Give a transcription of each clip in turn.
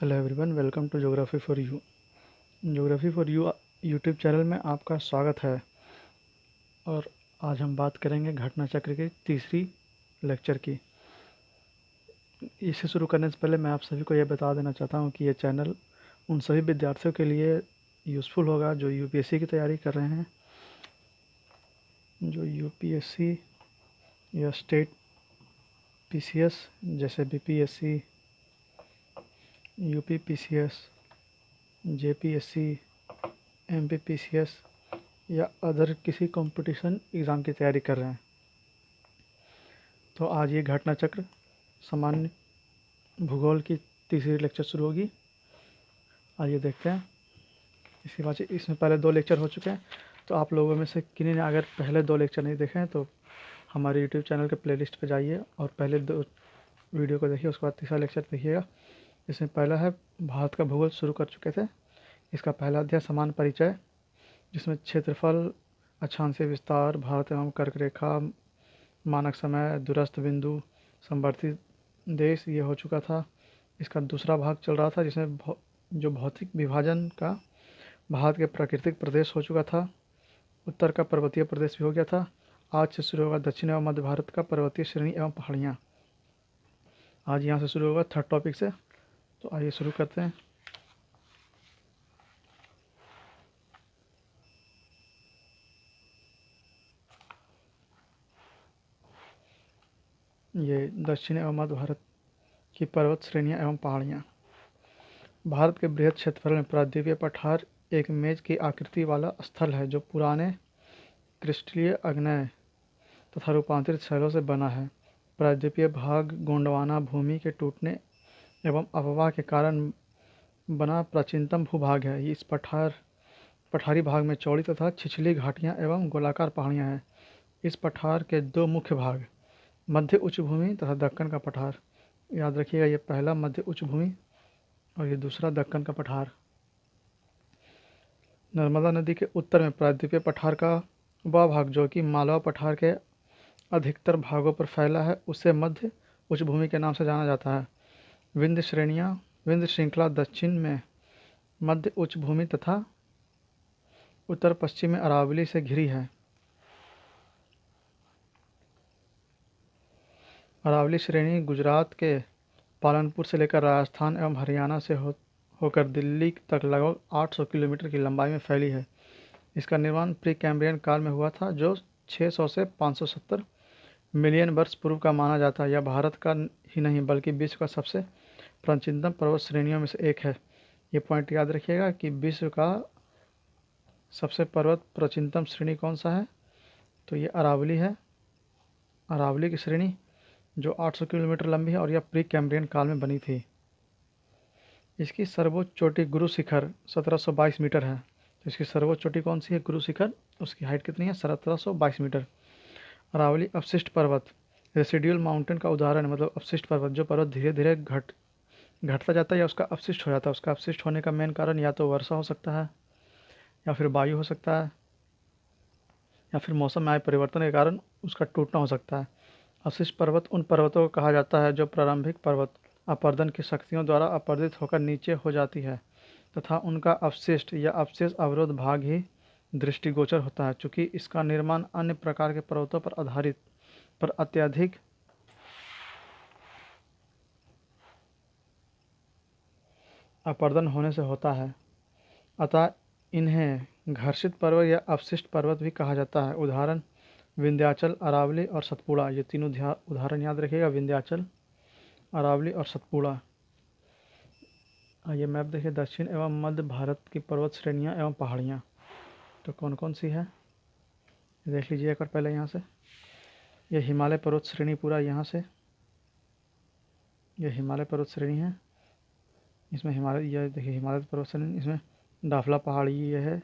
Hello everyone, welcome to geography for you. Geography for you YouTube channel में आपका स्वागत है। और आज हम बात करेंगे घटना चक्र की तीसरी लेक्चर की। इसे शुरू करने से पहले मैं आप सभी को यह बता देना चाहता हूँ कि यह चैनल उन सभी विद्यार्थियों के लिए यूज़फुल होगा जो यूपीएससी की तैयारी कर रहे हैं, जो यूपीएससी या स्टेट पीसीएस जैसे BPSC, UP PCS, JPSC, MPPCS या अदर किसी कंपटीशन एग्ज़ाम की तैयारी कर रहे हैं। तो आज ये घटना चक्र सामान्य भूगोल की तीसरी लेक्चर शुरू होगी। आइए देखते हैं। इसके बाद इसमें पहले 2 लेक्चर हो चुके हैं, तो आप लोगों में से किन्हीं ने अगर पहले 2 लेक्चर नहीं देखे हैं तो हमारे यूट्यूब चैनल के प्लेलिस्ट पे जाइए और पहले 2 वीडियो को देखिए, उसके बाद तीसरा लेक्चर देखिएगा। इसमें पहला है भारत का भूगोल, शुरू कर चुके थे। इसका पहला अध्याय समान परिचय, जिसमें क्षेत्रफल, अक्षांशीय विस्तार, भारत एवं कर्क रेखा, मानक समय, दूरस्थ बिंदु, समवर्ती देश, ये हो चुका था। इसका दूसरा भाग चल रहा था जिसमें जो भौतिक विभाजन का भारत के प्राकृतिक प्रदेश हो चुका था। उत्तर का पर्वतीय प्रदेश भी हो गया था। आज से शुरू होगा दक्षिण एवं मध्य भारत का पर्वतीय श्रेणी एवं पहाड़ियाँ। आज यहाँ से शुरू होगा थर्ड टॉपिक से। तो आइए शुरू करते हैं। ये दक्षिण एवं मध्य भारत की पर्वत श्रेणियाँ एवं पहाड़ियाँ। भारत के बृहद क्षेत्रफल में प्रायद्वीपीय पठार एक मेज की आकृति वाला स्थल है जो पुराने क्रिस्टलीय आग्नेय तथा रूपांतरित शैलों से बना है। प्रायद्वीपीय भाग गोंडवाना भूमि के टूटने एवं अफवाह के कारण बना प्राचीनतम भूभाग है। इस पठारी भाग में चौड़ी तथा छिछली घाटियाँ एवं गोलाकार पहाड़ियाँ हैं। इस पठार के 2 मुख्य भाग, मध्य उच्च भूमि तथा दक्कन का पठार। याद रखिएगा, ये पहला मध्य उच्च भूमि और ये दूसरा दक्कन का पठार। नर्मदा नदी के उत्तर में प्रायद्वीपीय पठार का वह भाग जो कि मालवा पठार के अधिकतर भागों पर फैला है उसे मध्य उच्च भूमि के नाम से जाना जाता है। विंध्य श्रृंखला दक्षिण में मध्य उच्च भूमि तथा उत्तर पश्चिम में अरावली से घिरी है। अरावली श्रेणी गुजरात के पालनपुर से लेकर राजस्थान एवं हरियाणा से होकर दिल्ली तक लगभग 800 किलोमीटर की लंबाई में फैली है। इसका निर्माण प्री कैम्ब्रियन काल में हुआ था जो 600 से 570 मिलियन वर्ष पूर्व का माना जाता है। यह भारत का ही नहीं बल्कि विश्व का सबसे प्राचीनतम पर्वत श्रेणियों में से एक है। ये पॉइंट याद रखिएगा कि विश्व का सबसे प्राचीनतम श्रेणी कौन सा है, तो ये अरावली है। अरावली की श्रेणी जो 800 किलोमीटर लंबी है और यह प्री कैम्ब्रियन काल में बनी थी। इसकी सर्वोच्च चोटी गुरु शिखर 1722 मीटर है। तो इसकी सर्वोच्च चोटी कौन सी है? गुरु शिखर। उसकी हाइट कितनी है? 1722 मीटर। अरावली अपशिष्ट पर्वत, रेसिड्यूल माउंटेन का उदाहरण, मतलब अपशिष्ट पर्वत, जो पर्वत धीरे धीरे घटता जाता है या उसका अपशिष्ट हो जाता है। उसका अपशिष्ट होने का मेन कारण या तो वर्षा हो सकता है या फिर वायु हो सकता है या फिर मौसम में आए परिवर्तन के कारण उसका टूटना हो सकता है। अपशिष्ट पर्वत उन पर्वतों को कहा जाता है जो प्रारंभिक पर्वत अपर्दन की शक्तियों द्वारा अपर्दित होकर नीचे हो जाती है तथा उनका अवशिष्ट या अवशेष अवरोध भाग ही दृष्टिगोचर होता है। चूँकि इसका निर्माण अन्य प्रकार के पर्वतों पर अत्यधिक अपर्दन होने से होता है, अतः इन्हें घर्षित पर्वत या अवशिष्ट पर्वत भी कहा जाता है। उदाहरण विंध्याचल, अरावली और सतपुड़ा। ये तीनों उदाहरण याद रखिएगा, विंध्याचल, अरावली और सतपुड़ा। ये मैप देखिए, दक्षिण एवं मध्य भारत की पर्वत श्रेणियाँ एवं पहाड़ियाँ तो कौन कौन सी है देख लीजिए एक बार पहले। यहाँ से ये हिमालय पर्वत श्रेणी पूरा, यहाँ से ये हिमालय पर्वत श्रेणी है। इसमें ये देखिए हिमालय पर्वत श्रेणी, इसमें डाफला पहाड़ी ये है,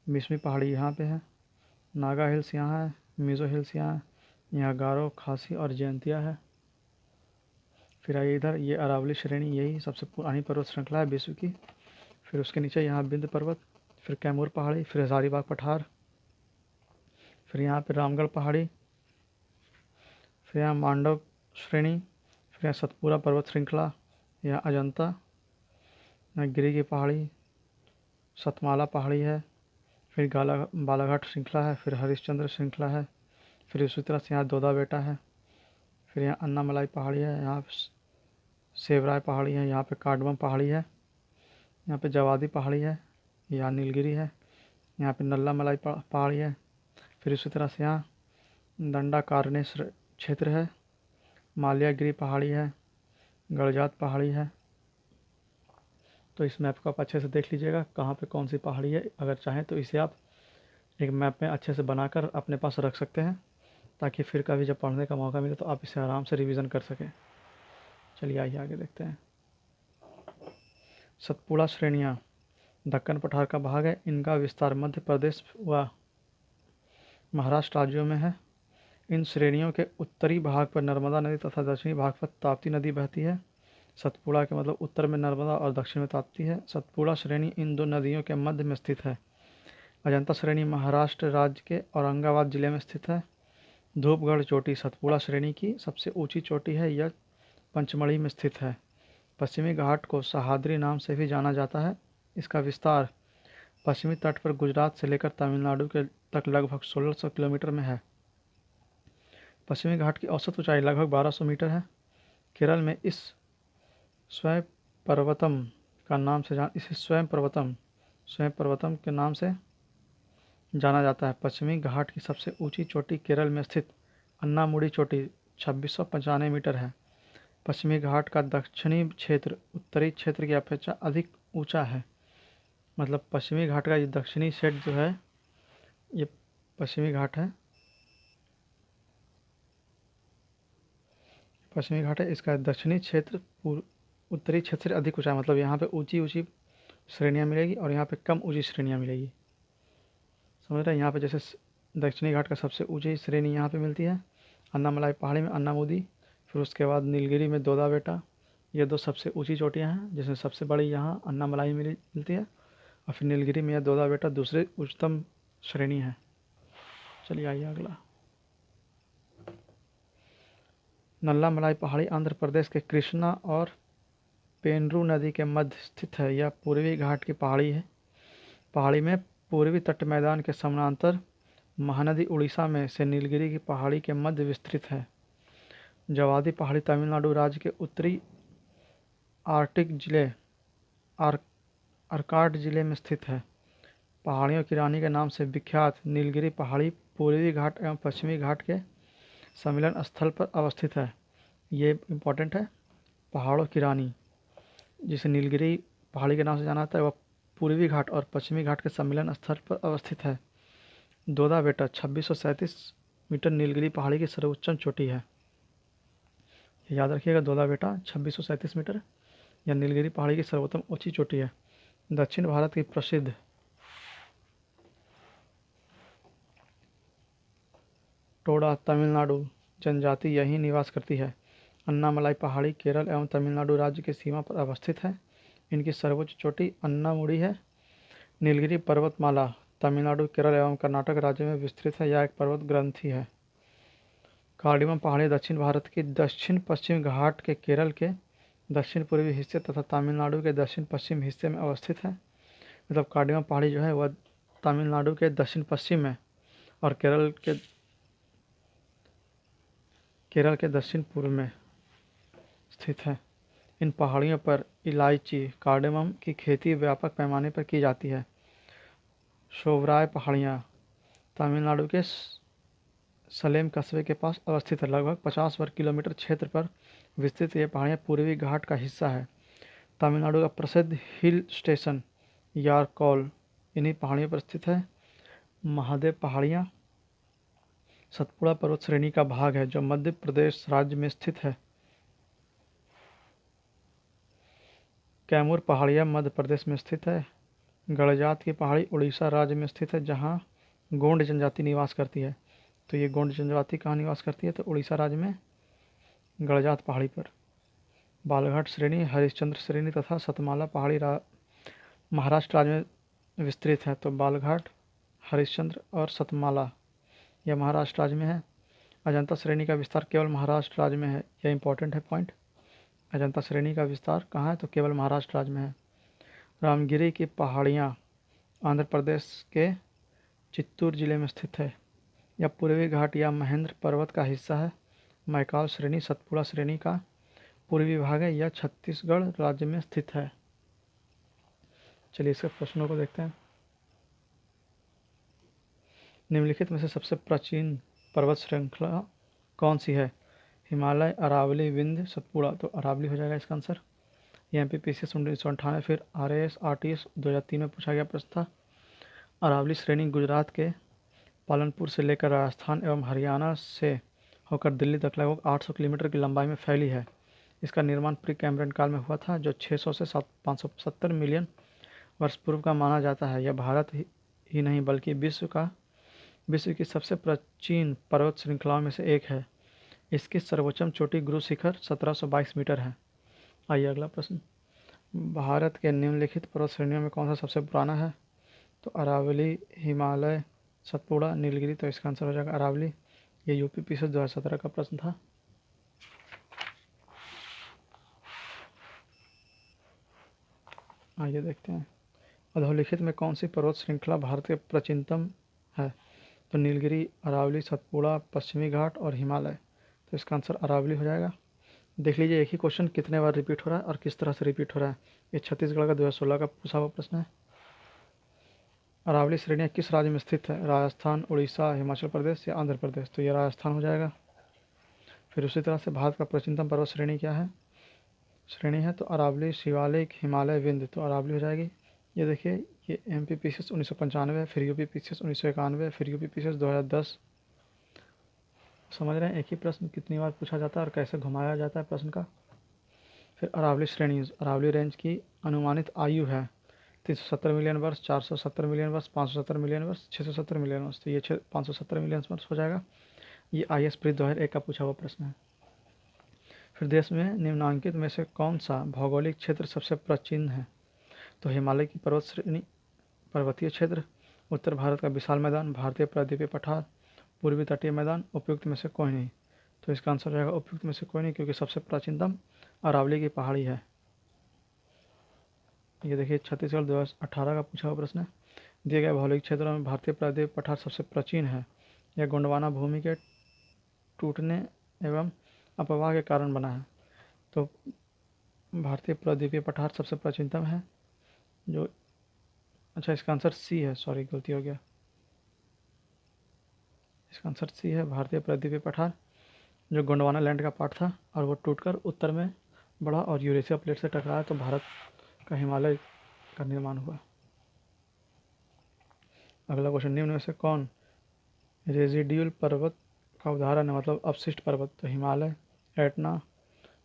मिसमी पहाड़ी यहाँ पे है, नागा हिल्स यहाँ है, मिज़ो हिल्स यहाँ है, यहाँ गारो, खासी और जयंतिया है। फिर आइए इधर, ये अरावली श्रेणी, यही सबसे पुरानी पर्वत श्रृंखला है विश्व की। फिर उसके नीचे यहाँ विंध्य पर्वत, फिर कैमूर पहाड़ी, फिर हजारीबाग पठार, फिर यहाँ पे रामगढ़ पहाड़ी, फिर यहाँ मांडव श्रेणी, फिर यहाँ सतपुड़ा पर्वत श्रृंखला, यहाँ अजंता, गिरी की पहाड़ी, सतमाला पहाड़ी है, फिर बालाघाट श्रृंखला है, फिर हरिश्चंद्र श्रृंखला है, फिर उसी तरह से यहाँ दोदा बेटा है, फिर यहाँ अन्नामलाई पहाड़ी है, यहाँ सेवराय पहाड़ी है, यहाँ पे काडवम पहाड़ी है, यहाँ पे जवादी पहाड़ी है, यहाँ नीलगिरी है, यहाँ पे नल्ला मलाई पहाड़ी है, फिर उसी तरह से यहाँ दंडाकारण्य क्षेत्र है, माल्यागिरी पहाड़ी है, गड़जात पहाड़ी है। तो इस मैप को आप अच्छे से देख लीजिएगा कहाँ पे कौन सी पहाड़ी है। अगर चाहें तो इसे आप एक मैप में अच्छे से बनाकर अपने पास रख सकते हैं, ताकि फिर कभी जब पढ़ने का मौका मिले तो आप इसे आराम से रिवीजन कर सकें। चलिए आइए आगे देखते हैं। सतपुड़ा श्रेणियाँ दक्कन पठार का भाग है। इनका विस्तार मध्य प्रदेश व महाराष्ट्र राज्यों में है। इन श्रेणियों के उत्तरी भाग पर नर्मदा नदी तथा दक्षिणी भाग पर ताप्ती नदी बहती है। सतपुड़ा के मतलब उत्तर में नर्मदा और दक्षिण में ताप्ती है। सतपुड़ा श्रेणी इन दो नदियों के मध्य में स्थित है। अजंता श्रेणी महाराष्ट्र राज्य के औरंगाबाद जिले में स्थित है। धूपगढ़ चोटी सतपुड़ा श्रेणी की सबसे ऊंची चोटी है। यह पंचमढ़ी में स्थित है। पश्चिमी घाट को सहाद्री नाम से भी जाना जाता है। इसका विस्तार पश्चिमी तट पर गुजरात से लेकर तमिलनाडु के तक लगभग 1600 किलोमीटर में है। पश्चिमी घाट की औसत ऊंचाई लगभग 1200 मीटर है। केरल में इस स्वयं पर्वतम के नाम से जाना जाता है। पश्चिमी घाट की सबसे ऊंची चोटी केरल में स्थित अन्नामुडी चोटी 2695 मीटर है। पश्चिमी घाट का दक्षिणी क्षेत्र उत्तरी क्षेत्र की अपेक्षा अधिक ऊंचा है। मतलब पश्चिमी घाट का ये दक्षिणी सेट जो है, ये पश्चिमी घाट है, इसका दक्षिणी क्षेत्र उत्तरी क्षेत्र से अधिक ऊंचा है। मतलब यहाँ पे ऊंची ऊंची श्रेणियाँ मिलेगी और यहाँ पे कम ऊंची श्रेणियाँ मिलेगी। समझ रहे हैं? यहाँ पे जैसे दक्षिणी घाट का सबसे ऊंची श्रेणी यहाँ पे मिलती है अन्नामलाई पहाड़ी में अन्नामुदी, फिर उसके बाद नीलगिरी में दोदा बेटा। ये दो सबसे ऊंची चोटियाँ हैं, जिसमें सबसे बड़ी यहाँ अन्नामलाई मिलती है, और फिर नीलगिरी में यह दोदा बेटा दूसरी उच्चतम श्रेणी है। चलिए आइए अगला। नल्लामलाई पहाड़ी आंध्र प्रदेश के कृष्णा और पेनरू नदी के मध्य स्थित है। यह पूर्वी घाट की पहाड़ी है। पहाड़ी में पूर्वी तट मैदान के समानांतर महानदी उड़ीसा में से नीलगिरी की पहाड़ी के मध्य विस्तृत है। जवादी पहाड़ी तमिलनाडु राज्य के उत्तरी आर्काट जिले में स्थित है। पहाड़ियों की रानी के नाम से विख्यात नीलगिरी पहाड़ी पूर्वी घाट एवं पश्चिमी घाट के सम्मिलन स्थल पर अवस्थित है। ये इम्पोर्टेंट है। पहाड़ों की रानी, जिसे नीलगिरी पहाड़ी के नाम से जाना जाता है, वह पूर्वी घाट और पश्चिमी घाट के सम्मिलन स्थल पर अवस्थित है। दोदा बेटा 2637 मीटर नीलगिरी पहाड़ी की सर्वोच्च चोटी है। याद रखिएगा, दोदा बेटा 2637 मीटर यह नीलगिरी पहाड़ी की सर्वोत्तम ऊंची चोटी है। दक्षिण भारत की प्रसिद्ध टोडा तमिलनाडु जनजाति यहीं निवास करती है। अन्नामलाई पहाड़ी केरल एवं तमिलनाडु राज्य की सीमा पर अवस्थित है। इनकी सर्वोच्च चोटी अन्नामुडी है। नीलगिरी पर्वतमाला तमिलनाडु, केरल एवं कर्नाटक राज्य में विस्तृत है। यह एक पर्वत ग्रंथि है। कार्डियम पहाड़ी दक्षिण भारत की दक्षिण पश्चिम घाट के केरल के दक्षिण पूर्वी हिस्से तथा तमिलनाडु के दक्षिण पश्चिम हिस्से में अवस्थित है। मतलब कार्डियम पहाड़ी जो है वह तमिलनाडु के दक्षिण पश्चिम में और केरल के दक्षिण पूर्व में स्थित है। इन पहाड़ियों पर इलायची कार्डेमम की खेती व्यापक पैमाने पर की जाती है। सोवराय पहाड़ियाँ तमिलनाडु के सलेम कस्बे के पास अवस्थित है। लगभग 50 वर्ग किलोमीटर क्षेत्र पर विस्तृत ये पहाड़ियाँ पूर्वी घाट का हिस्सा है। तमिलनाडु का प्रसिद्ध हिल स्टेशन यारकौल इन्हीं पहाड़ियों पर स्थित है। महादेव पहाड़ियाँ सतपुड़ा पर्वत श्रेणी का भाग है, जो मध्य प्रदेश राज्य में स्थित है। कैमूर पहाड़ियाँ मध्य प्रदेश में स्थित है। गड़जात की पहाड़ी उड़ीसा राज्य में स्थित है, जहाँ गोंड जनजाति निवास करती है। तो ये गोंड जनजाति कहाँ निवास करती है? तो उड़ीसा राज्य में गड़जात पहाड़ी पर। बालघाट श्रेणी, हरिश्चंद्र श्रेणी तथा सतमाला पहाड़ी महाराष्ट्र राज्य में विस्तृत है। तो बालघाट, हरिश्चंद्र और सतमाला यह महाराष्ट्र राज्य में है। अजंता श्रेणी का विस्तार केवल महाराष्ट्र राज्य में है। यह इंपॉर्टेंट है पॉइंट। अजंता श्रेणी का विस्तार कहाँ है? तो केवल महाराष्ट्र राज्य में है। रामगिरी की पहाड़ियाँ आंध्र प्रदेश के चित्तूर जिले में स्थित है। यह पूर्वी घाट या महेंद्र पर्वत का हिस्सा है। मैकाल श्रेणी सतपुड़ा श्रेणी का पूर्वी भाग है। यह छत्तीसगढ़ राज्य में स्थित है। चलिए इसके प्रश्नों को देखते हैं। निम्नलिखित में से सबसे प्राचीन पर्वत श्रृंखला कौन सी है? हिमालय, अरावली, विंध्य, सतपुड़ा। तो अरावली हो जाएगा इसका आंसर। ये MPPCS 1998 फिर RAS RTS 2003 में पूछा गया प्रश्न था। अरावली श्रेणी गुजरात के पालनपुर से लेकर राजस्थान एवं हरियाणा से होकर दिल्ली तक लगभग 800 किलोमीटर की लंबाई में फैली है। इसका निर्माण प्री कैम्ब्रियन काल में हुआ था, जो 600 से 570 मिलियन वर्ष पूर्व का माना जाता है। यह भारत ही नहीं बल्कि विश्व की सबसे प्राचीन पर्वत श्रृंखलाओं में से एक है। इसकी सर्वोच्च चोटी गुरु शिखर 1722 मीटर है। आइए अगला प्रश्न। भारत के निम्नलिखित पर्वत श्रेणियों में कौन सा सबसे पुराना है? तो अरावली, हिमालय, सतपुड़ा, नीलगिरी। तो इसका आंसर हो जाएगा अरावली। ये UPPCS 2017 का प्रश्न था। आइए देखते हैं। अधोलिखित में कौन सी पर्वत श्रृंखला भारत के प्राचीनतम है? तो नीलगिरी, अरावली, सतपुड़ा, पश्चिमी घाट और हिमालय। तो इसका आंसर अरावली हो जाएगा। देख लीजिए एक ही क्वेश्चन कितने बार रिपीट हो रहा है और किस तरह से रिपीट हो रहा है। ये छत्तीसगढ़ का 2016 का पूछा हुआ प्रश्न है। अरावली श्रेणियाँ किस राज्य में स्थित है? राजस्थान, उड़ीसा, हिमाचल प्रदेश या आंध्र प्रदेश। तो ये राजस्थान हो जाएगा। फिर उसी तरह से भारत का प्राचीनतम पर्वत श्रेणी क्या है? श्रेणी है तो अरावली, शिवालिक, हिमालय, विंध्य। तो अरावली हो जाएगी। ये देखिए ये MPPCS 1995, फिर UPPCS 1991, फिर UPPCS 2010। समझ रहे हैं एक ही प्रश्न कितनी बार पूछा जाता है और कैसे घुमाया जाता है प्रश्न का। फिर अरावली श्रेणी, अरावली रेंज की अनुमानित आयु है 370 मिलियन वर्ष, 470 मिलियन वर्ष, 570 मिलियन वर्ष, 670 मिलियन वर्ष। तो ये 570 मिलियन वर्ष हो जाएगा। ये IAS प्री 2001 का पूछा हुआ प्रश्न है। फिर देश में निम्नांकित में से कौन सा भौगोलिक क्षेत्र सबसे प्राचीन है? तो हिमालय की पर्वत श्रेणी, पर्वतीय क्षेत्र, उत्तर भारत का विशाल मैदान, भारतीय प्रायद्वीपीय पठार, पूर्वी तटीय मैदान, उपयुक्त में से कोई नहीं। तो इसका आंसर रहेगा उपयुक्त में से कोई नहीं, क्योंकि सबसे प्राचीनतम अरावली की पहाड़ी है। ये देखिए छत्तीसगढ़ 2018 का पूछा हुआ प्रश्न है। दिए गए भौगोलिक क्षेत्रों में भारतीय प्रायद्वीपीय पठार सबसे प्राचीन है। यह गोंडवाना भूमि के टूटने एवं अपवाह के कारण बना है। तो भारतीय प्रायद्वीपीय पठार सबसे प्राचीनतम है। जो अच्छा इसका आंसर C है, सॉरी गलती हो गया। इसका आंसर C है, भारतीय प्रायद्वीपीय पठार, जो गोंडवाना लैंड का पार्ट था और वो टूटकर उत्तर में बढ़ा और यूरेशिया प्लेट से टकराया तो भारत का हिमालय का निर्माण हुआ। अगला क्वेश्चन, निम्न में से कौन रेजिड्यूल पर्वत का उदाहरण है, मतलब अपशिष्ट पर्वत? तो हिमालय, एटना,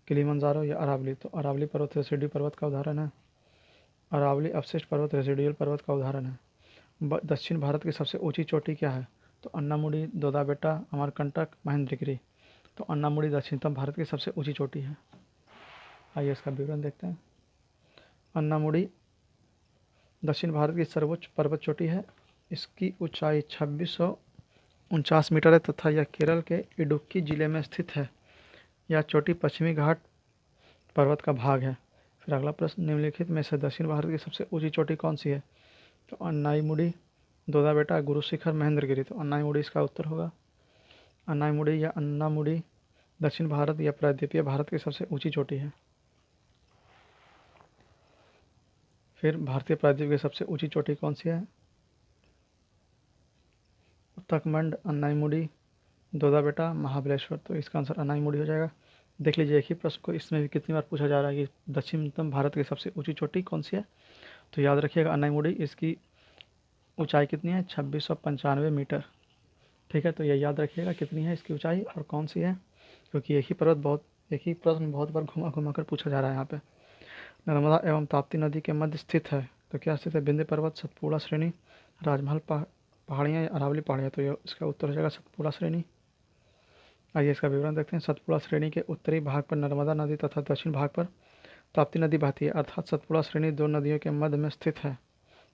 किलिमंजारो या अरावली। तो अरावली पर्वत रेसिड्यू पर्वत का उदाहरण है। अरावली अपशिष्ट पर्वत रेसिडुअल पर्वत का उदाहरण है। दक्षिण भारत की सबसे ऊंची चोटी क्या है? तो अन्नामुडी, दोदाबेटा, अमरकंटक, महेंद्रगिरी। तो अन्नामुडी दक्षिणतम भारत की सबसे ऊंची चोटी है। आइए इसका विवरण देखते हैं। अन्नामुडी दक्षिण भारत की सर्वोच्च पर्वत चोटी है। इसकी ऊंचाई 2649 मीटर है तथा यह केरल के इडुक्की जिले में स्थित है। यह चोटी पश्चिमी घाट पर्वत का भाग है। फिर अगला प्रश्न, निम्नलिखित में से दक्षिण भारत की सबसे ऊंची चोटी कौन सी है? तो अन्नाईमुडी, दोदाबेटा, गुरु शिखर, महेंद्रगिरी। तो अन्नाईमुडी इसका उत्तर होगा। अन्नाईमुडी या अन्नामुडी दक्षिण भारत या प्रायद्वीपीय भारत की सबसे ऊंची चोटी है। फिर भारतीय प्रायद्वीप की सबसे ऊंची चोटी कौन सी है? तकमंड, अन्नाईमुडी, दोदाबेटा, महाबलेश्वर। तो इसका आंसर अन्नाईमुडी हो जाएगा। देख लीजिए एक ही प्रश्न को इसमें भी कितनी बार पूछा जा रहा है कि दक्षिणतम भारत की सबसे ऊंची चोटी कौन सी है। तो याद रखिएगा अन्नाईमुडी, इसकी ऊंचाई कितनी है? 2695 मीटर। ठीक है, तो ये याद रखिएगा कितनी है इसकी ऊंचाई और कौन सी है, क्योंकि एक ही प्रश्न बहुत बार घुमा घुमा कर पूछा जा रहा है यहाँ पे। नर्मदा एवं ताप्ती नदी के मध्य स्थित है। तो क्या स्थित है? विंध्य पर्वत, सतपुड़ा श्रेणी, राजमहल पहाड़ियाँ या अरावली पहाड़ियाँ। तो ये इसका उत्तर हो जाएगा सतपुड़ा श्रेणी। आइए इसका विवरण देखते हैं। सतपुड़ा श्रेणी के उत्तरी भाग पर नर्मदा नदी तथा दक्षिण भाग पर ताप्ती नदी बहती है, अर्थात सतपुड़ा श्रेणी दो नदियों के मध्य में स्थित है।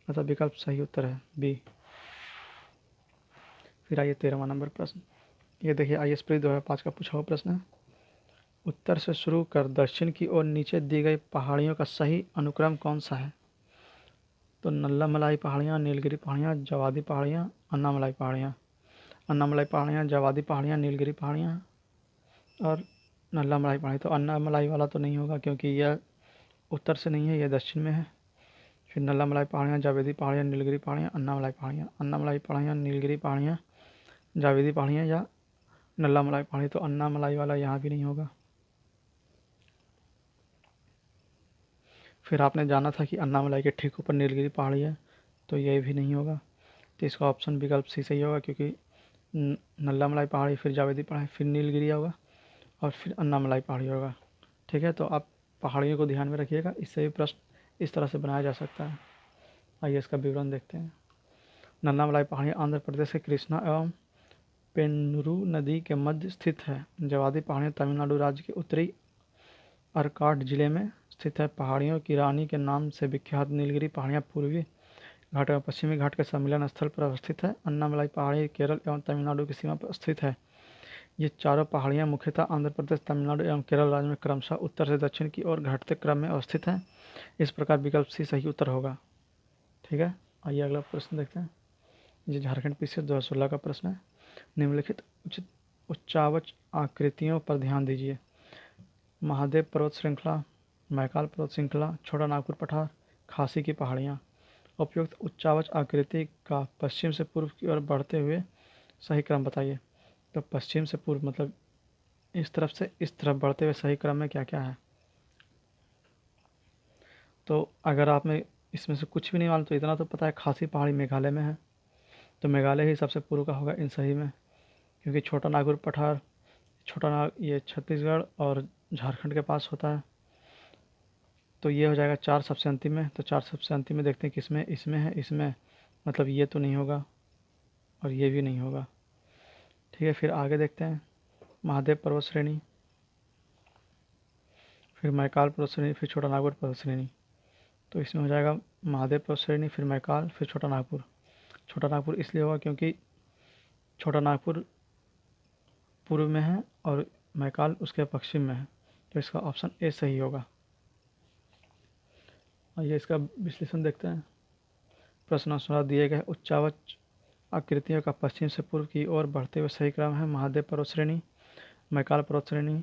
अतः विकल्प सही उत्तर है बी। फिर आइए 13वां नंबर प्रश्न। ये देखिए IAS प्री 2005 का पूछा हुआ प्रश्न है। उत्तर से शुरू कर दक्षिण की ओर नीचे दी गई पहाड़ियों का सही अनुक्रम कौन सा है? तो नल्लामलाई पहाड़ियाँ, नीलगिरी पहाड़ियाँ, जवादी पहाड़ियाँ, अन्नामलाई पहाड़ियाँ। अन्नामलाई पहाड़ियाँ, जवादी पहाड़ियाँ, नीलगिरी पहाड़ियाँ और नल्लामलाई पहाड़ी। तो अन्नामलाई वाला तो नहीं होगा क्योंकि यह उत्तर से नहीं है, यह दक्षिण में है। फिर नल्लामलाई पहाड़ियाँ, जावेदी पहाड़ियाँ, नीलगिरी पहाड़ियाँ, अन्नामलाई पहाड़ियाँ। अन्नामलाई पहाड़ियाँ, नीलगिरी पहाड़ियाँ, जावेदी पहाड़ियाँ या नल्लामलाई पहाड़ी। तो अन्नामलाई वाला यहाँ भी नहीं होगा। फिर आपने जाना था कि अन्नामलाई के ठीक ऊपर नीलगिरी पहाड़ी है, तो ये भी नहीं होगा। तो इसका ऑप्शन विकल्प सी सही होगा क्योंकि नल्लामलाई पहाड़ी, फिर जावेदी पहाड़ी, फिर नीलगिरी होगा और फिर अन्नामलाई पहाड़ी होगा। ठीक है, तो आप पहाड़ियों को ध्यान में रखिएगा, इससे भी प्रश्न इस तरह से बनाया जा सकता है। आइए इसका विवरण देखते हैं। नल्लामलाई पहाड़ियाँ आंध्र प्रदेश के कृष्णा एवं पेन्नूरू नदी के मध्य स्थित है। जवादी पहाड़ियाँ तमिलनाडु राज्य के उत्तरी अर्काड जिले में स्थित है। पहाड़ियों की रानी के नाम से विख्यात नीलगिरी पहाड़ियाँ पूर्वी घाट एवं पश्चिमी घाट के सम्मिलन स्थल पर अवस्थित है। अन्नामलाई पहाड़ी केरल एवं तमिलनाडु की सीमा पर स्थित है। ये चारों पहाड़ियाँ मुख्यतः आंध्र प्रदेश, तमिलनाडु एवं केरल राज्य में क्रमशः उत्तर से दक्षिण की ओर घटते क्रम में अवस्थित हैं। इस प्रकार विकल्प सी सही उत्तर होगा। ठीक है, आइए अगला प्रश्न देखते हैं। ये झारखंड पीसीएस 2016 का प्रश्न है। निम्नलिखित उचित उच्चावच आकृतियों पर ध्यान दीजिए। महादेव पर्वत श्रृंखला, मैकाल पर्वत श्रृंखला, छोटा नागपुर पठार, खासी की पहाड़ियाँ। उपयुक्त उच्चावच आकृति का पश्चिम से पूर्व की ओर बढ़ते हुए सही क्रम बताइए। तो पश्चिम से पूर्व मतलब इस तरफ से इस तरफ बढ़ते हुए सही क्रम में क्या क्या है। तो अगर आप में इसमें से कुछ भी नहीं मालूम तो इतना तो पता है, खासी पहाड़ी मेघालय में है, तो मेघालय ही सबसे पूर्व का होगा इन सही में, क्योंकि छोटा नागपुर पठार, छोटा नाग ये छत्तीसगढ़ और झारखंड के पास होता है। तो ये हो जाएगा 4 सबसे अंतिम में। तो 4 सबसे अंतिम में देखते हैं किसमें, इसमें है, इसमें मतलब ये तो नहीं होगा और ये भी नहीं होगा। ठीक है, फिर आगे देखते हैं। महादेव पर्वत श्रेणी, फिर मैकाल पर्वत श्रेणी, फिर छोटा नागपुर पर्वत श्रेणी। तो इसमें हो जाएगा महादेव पर्वत श्रेणी, फिर मैकाल, फिर छोटा नागपुर। छोटा नागपुर इसलिए होगा क्योंकि छोटा नागपुर पूर्व में है और मैकाल उसके पश्चिम में है, तो इसका ऑप्शन ए सही होगा। आइए इसका विश्लेषण देखते हैं। प्रश्नानुसार दिए गए उच्चावच आकृतियों का पश्चिम से पूर्व की ओर बढ़ते हुए सही क्रम है महादेव पर्वत श्रेणी, मैकाल पर्वत श्रेणी,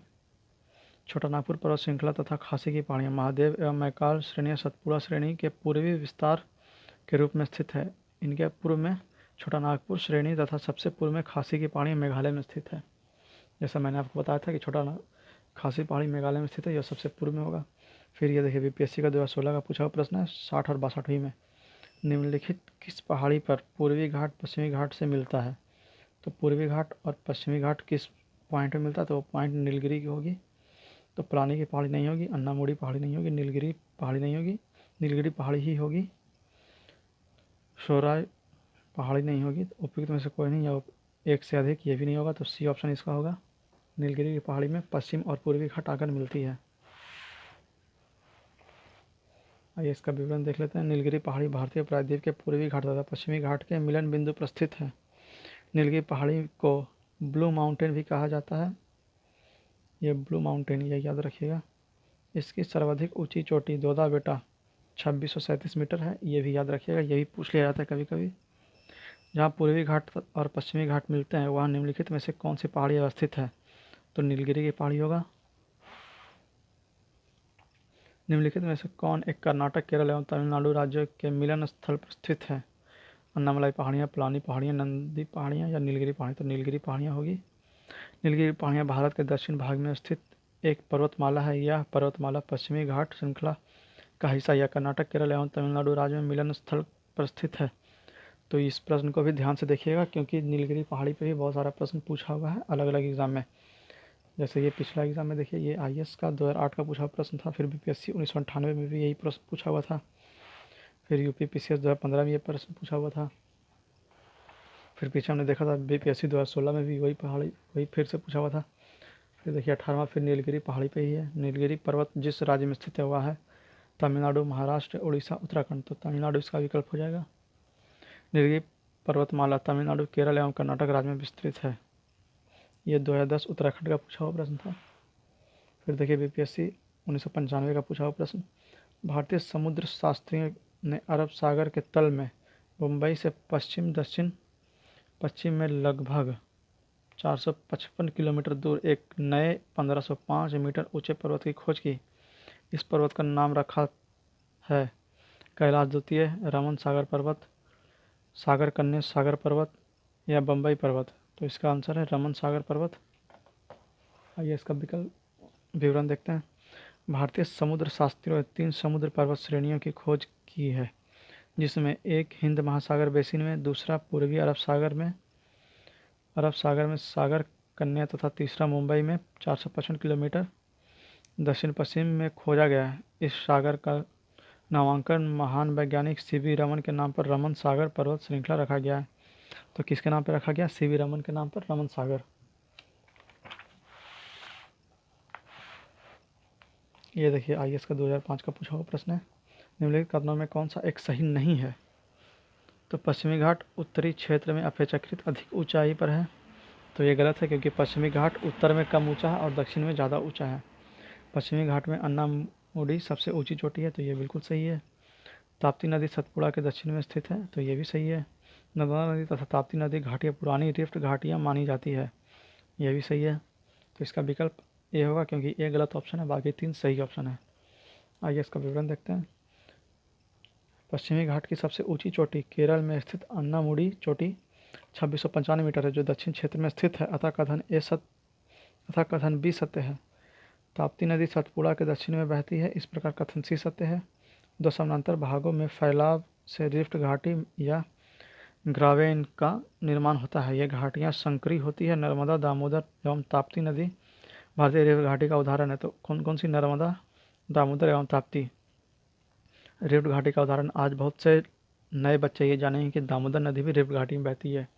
छोटा नागपुर पर्वत श्रृंखला तथा खासी की पहाड़ियाँ। महादेव एवं मैकाल श्रेणियाँ सतपुड़ा श्रेणी के पूर्वी विस्तार के रूप में स्थित है। इनके पूर्व में छोटा नागपुर श्रेणी तथा सबसे पूर्व में खासी की पहाड़ी मेघालय में स्थित है। जैसा मैंने आपको बताया था कि खासी पहाड़ी मेघालय में स्थित है, यह सबसे पूर्व में होगा। फिर ये देखिए बीपीएससी का 2016 का पूछा हुआ प्रश्न है 60 और 62 में। निम्नलिखित किस पहाड़ी पर पूर्वी घाट पश्चिमी घाट से मिलता है। तो पूर्वी घाट और पश्चिमी घाट किस पॉइंट में मिलता है, तो वो पॉइंट नीलगिरी की होगी। तो पुरानी की पहाड़ी नहीं होगी, अन्नामुड़ी पहाड़ी नहीं होगी, नीलगिरी पहाड़ी नहीं होगी, नीलगिरी पहाड़ी ही होगी, सोराय पहाड़ी नहीं होगी। तो उपयुक्त में से कोई नहीं, या एक से अधिक, ये भी नहीं होगा। तो सी ऑप्शन इसका होगा। नीलगिरी की पहाड़ी में पश्चिम और पूर्वी घाट आकर मिलती है। आइए इसका विवरण देख लेते हैं। नीलगिरी पहाड़ी भारतीय प्रायद्वीप के पूर्वी घाट तथा पश्चिमी घाट के मिलन बिंदु पर स्थित है। नीलगिरी पहाड़ी को ब्लू माउंटेन भी कहा जाता है। ये ब्लू माउंटेन, ये याद रखिएगा। इसकी सर्वाधिक ऊंची चोटी दोदा बेटा 2637 मीटर है, ये भी याद रखिएगा, ये भी पूछ लिया जाता है कभी कभी। जहाँ पूर्वी घाट और पश्चिमी घाट मिलते हैं वहाँ निम्नलिखित में से कौन सी पहाड़ी अवस्थित है। तो नीलगिरी की पहाड़ी होगा। निम्नलिखित में से कौन एक कर्नाटक, केरल एवं तमिलनाडु राज्यों के मिलन स्थल पर स्थित है। अन्नामलाई पहाड़ियाँ, पलानी पहाड़ियाँ, नंदी पहाड़ियाँ या नीलगिरी पहाड़ी। तो नीलगिरी पहाड़ियाँ होगी। नीलगिरी पहाड़ियाँ भारत के दक्षिण भाग में स्थित एक पर्वतमाला है। यह पर्वतमाला पश्चिमी घाट श्रृंखला का हिस्सा या कर्नाटक, केरल एवं तमिलनाडु राज्य में मिलन स्थल पर स्थित है। तो इस प्रश्न को भी ध्यान से देखिएगा क्योंकि नीलगिरी पहाड़ी पर भी बहुत सारा प्रश्न पूछा हुआ है अलग अलग एग्जाम में। जैसे ये पिछला एग्जाम में देखिए, ये आईएएस का 2008 का पूछा हुआ प्रश्न था। फिर बीपीएससी 1998 में भी यही प्रश्न पूछा हुआ था। फिर यूपी पीसीएस 2015 में ये प्रश्न पूछा हुआ था। फिर पीछे हमने देखा था बीपीएससी 2016 में भी वही फिर से पूछा हुआ था। फिर देखिए 18वां फिर नीलगिरी पहाड़ी पे ही है। नीलगिरी पर्वत जिस राज्य में स्थित है वह है तमिलनाडु, महाराष्ट्र, उड़ीसा, उत्तराखंड। तो तमिलनाडु इसका विकल्प हो जाएगा। नीलगिरी पर्वतमाला तमिलनाडु, केरल एवं कर्नाटक राज्य में विस्तृत है। ये 2010 उत्तराखंड का पूछा हुआ प्रश्न था। फिर देखिए बीपीएससी 1995 का पूछा हुआ प्रश्न। भारतीय समुद्र शास्त्रियों ने अरब सागर के तल में मुंबई से पश्चिम दक्षिण पश्चिम में लगभग 455 किलोमीटर दूर एक नए 1505 मीटर ऊंचे पर्वत की खोज की। इस पर्वत का नाम रखा है कैलाश द्वितीय, रमन सागर पर्वत, सागर कन्या सागर पर्वत या बम्बई पर्वत। तो इसका आंसर है रमन सागर पर्वत। आइए इसका विकल्प विवरण देखते हैं। भारतीय समुद्र शास्त्रियों ने 3 समुद्र पर्वत श्रेणियों की खोज की है, जिसमें एक हिंद महासागर बेसिन में, दूसरा पूर्वी अरब सागर में सागर कन्या तथा तीसरा मुंबई में 455 किलोमीटर दक्षिण पश्चिम में खोजा गया है। इस सागर का नामांकन महान वैज्ञानिक सीवी रमन के नाम पर रमन सागर पर्वत श्रृंखला रखा गया है। तो किसके नाम पर रखा गया? सीवी रमन के नाम पर रमन सागर। ये देखिए आईएएस का 2005 का पूछा हुआ प्रश्न है, निम्नलिखित कथनों में कौन सा एक सही नहीं है? तो पश्चिमी घाट उत्तरी क्षेत्र में अपेक्षाकृत अधिक ऊंचाई पर है। तो ये गलत है, क्योंकि पश्चिमी घाट उत्तर में कम ऊंचा है और दक्षिण में ज़्यादा ऊंचा है। पश्चिमी घाट में अन्नामुडी सबसे ऊंची चोटी है, तो ये बिल्कुल सही है। ताप्ती नदी सतपुड़ा के दक्षिण में स्थित है, तो ये भी सही है। नर्मदा नदी तथा ताप्ती नदी घाटियाँ पुरानी रिफ्ट घाटियाँ मानी जाती है, यह भी सही है। तो इसका विकल्प ये होगा, क्योंकि ये गलत ऑप्शन है, बाकी 3 सही ऑप्शन है। आइए इसका विवरण देखते हैं। पश्चिमी घाट की सबसे ऊंची चोटी केरल में स्थित अन्नामुडी चोटी 2695 मीटर है, जो दक्षिण क्षेत्र में स्थित है। अतः कथन बी सत्य है। ताप्ती नदी सतपुड़ा के दक्षिण में बहती है, इस प्रकार कथन सी सत्य है। 2 समानांतर भागों में फैलाव से रिफ्ट घाटी या ग्रावेन का निर्माण होता है। ये घाटियाँ संकरी होती है। नर्मदा, दामोदर एवं ताप्ती नदी भारतीय रिफ्ट घाटी का उदाहरण है। तो कौन कौन सी? नर्मदा, दामोदर एवं ताप्ती। रिफ्ट घाटी का उदाहरण आज बहुत से नए बच्चे ये जानेंगे कि दामोदर नदी भी रिफ्ट घाटी में बहती है,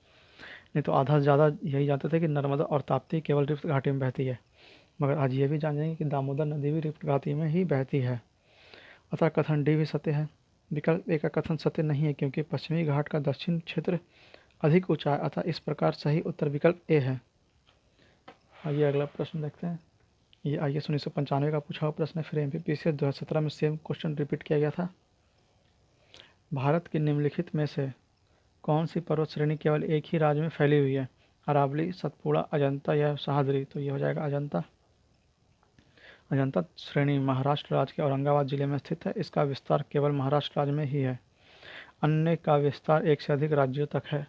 नहीं तो आधा से ज़्यादा यही जानते थे कि नर्मदा और ताप्ती केवल रिफ्ट घाटी में बहती है, मगर आज ये भी जान जाएंगे कि दामोदर नदी भी रिफ्ट घाटी में ही बहती है। अतः कथन डी भी सत्य है। विकल्प ए का कथन सत्य नहीं है, क्योंकि पश्चिमी घाट का दक्षिण क्षेत्र अधिक ऊंचा है, अतः इस प्रकार सही उत्तर विकल्प ए है। आइए अगला प्रश्न देखते हैं। ये आईएएस 1995 का पूछा हुआ प्रश्न है, फिर एमपीपीएससी 2017 में सेम क्वेश्चन रिपीट किया गया था। भारत की निम्नलिखित में से कौन सी पर्वत श्रेणी केवल एक ही राज्य में फैली हुई है? अरावली, सतपुड़ा, अजंता या सह्याद्री। तो ये हो जाएगा अजंता। अजंता श्रेणी महाराष्ट्र राज्य के औरंगाबाद जिले में स्थित है। इसका विस्तार केवल महाराष्ट्र राज्य में ही है, अन्य का विस्तार 1 से अधिक राज्यों तक है।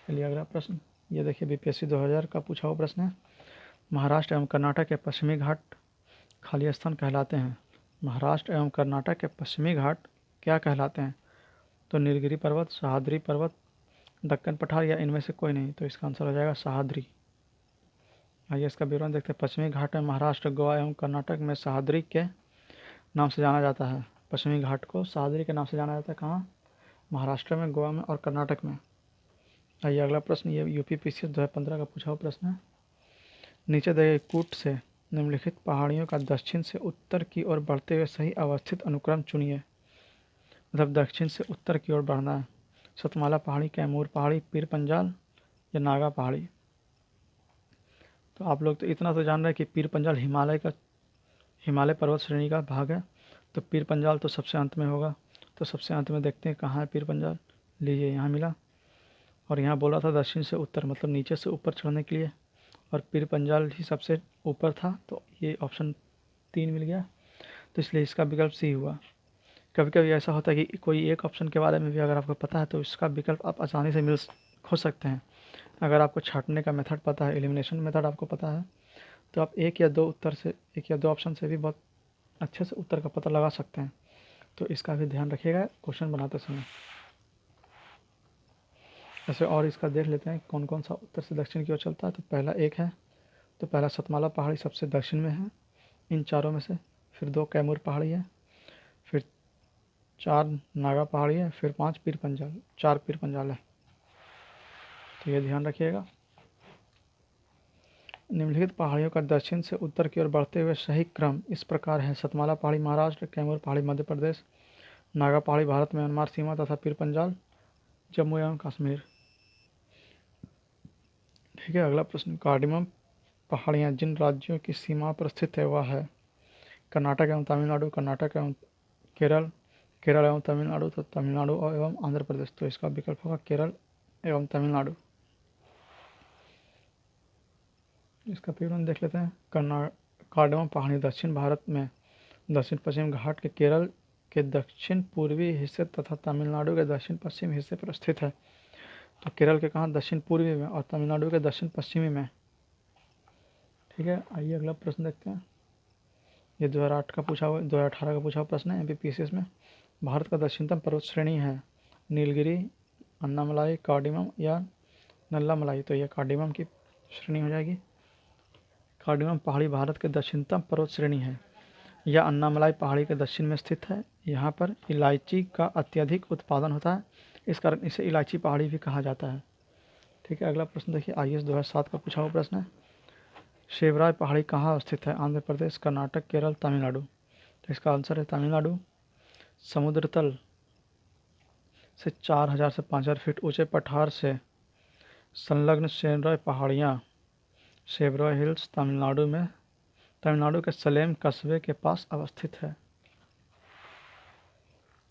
चलिए अगला प्रश्न, ये देखिए बीपीएससी 2000 का पूछा हुआ प्रश्न है। महाराष्ट्र एवं कर्नाटक के पश्चिमी घाट खाली स्थान कहलाते हैं। महाराष्ट्र एवं कर्नाटक के पश्चिमी घाट क्या कहलाते हैं? तो नीलगिरी पर्वत, सह्याद्री पर्वत, दक्कन पठार या इनमें से कोई नहीं। तो इसका आंसर हो जाएगा सह्याद्री। आइए इसका विवरण देखते हैं। पश्चिमी घाट में महाराष्ट्र, गोवा एवं कर्नाटक में सह्याद्री के नाम से जाना जाता है। पश्चिमी घाट को सह्याद्री के नाम से जाना जाता है। कहाँ? महाराष्ट्र में, गोवा में और कर्नाटक में। आइए अगला प्रश्न, ये यूपीपीसीएस 2015 का पूछा हुआ प्रश्न है। नीचे दिए गए कूट से निम्नलिखित पहाड़ियों का दक्षिण से उत्तर की ओर बढ़ते हुए सही अवस्थित अनुक्रम चुनिए। मतलब दक्षिण से उत्तर की ओर बढ़ना है। सतमाला पहाड़ी, कैमूर पहाड़ी, पीर पंजाल या नागा पहाड़ी। तो आप लोग तो इतना तो जान रहे हैं कि पीर पंजाल हिमालय पर्वत श्रेणी का भाग है। तो पीर पंजाल तो सबसे अंत में होगा। तो सबसे अंत में देखते हैं कहाँ है पीर पंजाल। लीजिए यहाँ मिला, और यहाँ बोला था दक्षिण से उत्तर, मतलब नीचे से ऊपर चढ़ने के लिए, और पीर पंजाल ही सबसे ऊपर था, तो ये ऑप्शन 3 मिल गया। तो इसलिए इसका विकल्प सी हुआ। कभी कभी ऐसा होता है कि कोई एक ऑप्शन के बारे में भी अगर आपको पता है तो इसका विकल्प आप आसानी से खोज सकते हैं। अगर आपको छांटने का मेथड पता है, एलिमिनेशन मेथड आपको पता है, तो आप एक या दो ऑप्शन से भी बहुत अच्छे से उत्तर का पता लगा सकते हैं। तो इसका भी ध्यान रखिएगा क्वेश्चन बनाते समय। ऐसे और इसका देख लेते हैं कौन कौन सा उत्तर से दक्षिण की ओर चलता है। तो पहला एक है, तो पहला सतमाला पहाड़ी सबसे दक्षिण में है इन चारों में से। फिर 2 कैमूर पहाड़ी है, फिर 4 नागा पहाड़ी है, फिर 5 पीर पंजाल, 4 पीर पंजाल है। तो ये ध्यान रखिएगा। निम्नलिखित पहाड़ियों का दक्षिण से उत्तर की ओर बढ़ते हुए सही क्रम इस प्रकार है। सतमाला पहाड़ी महाराष्ट्र, कैमूर पहाड़ी मध्य प्रदेश, नागा पहाड़ी भारत म्यांमार सीमा तथा पीर पंजाल जम्मू एवं कश्मीर। ठीक है, अगला प्रश्न। कार्डिमम पहाड़ियाँ जिन राज्यों की सीमा पर स्थित है वह है कर्नाटक एवं तमिलनाडु, कर्नाटक एवं केरल, केरल एवं तमिलनाडु, तो तमिलनाडु एवं आंध्र प्रदेश, तो इसका विकल्प होगा केरल एवं तमिलनाडु। इसका विवरण देख लेते हैं। कार्डमम पहाड़ी दक्षिण भारत में दक्षिण पश्चिम घाट के केरल के दक्षिण पूर्वी हिस्से तथा तमिलनाडु के दक्षिण पश्चिम हिस्से पर स्थित है। तो केरल के कहाँ, दक्षिण पूर्वी में, और तमिलनाडु के दक्षिण पश्चिमी में। ठीक है, आइए अगला प्रश्न देखते हैं। ये 2008 का पूछा हुआ, 2018 का पूछा हुआ प्रश्न है MPPCS में। भारत का दक्षिणतम पर्वत श्रेणी है नीलगिरी, अन्नामलाई, कार्डिमम या नल्लामलाई। तो यह कार्डिमम की श्रेणी हो जाएगी। कार्डिमम पहाड़ी भारत के दक्षिणतम पर्वत श्रेणी है। यह अन्नामलाई पहाड़ी के दक्षिण में स्थित है। यहाँ पर इलायची का अत्यधिक उत्पादन होता है, इस कारण इसे इलायची पहाड़ी भी कहा जाता है। ठीक है, अगला प्रश्न देखिए। IAS 2007 का पूछा हुआ प्रश्न है। शेवराय पहाड़ी कहाँ स्थित है? आंध्र प्रदेश, कर्नाटक, केरल, तमिलनाडु। तो इसका आंसर है तमिलनाडु। समुद्र तल से 4000 से 5000 फीट ऊंचे पठार से संलग्न शेवराय पहाड़ियाँ शेवरॉय हिल्स तमिलनाडु के सलेम कस्बे के पास अवस्थित है।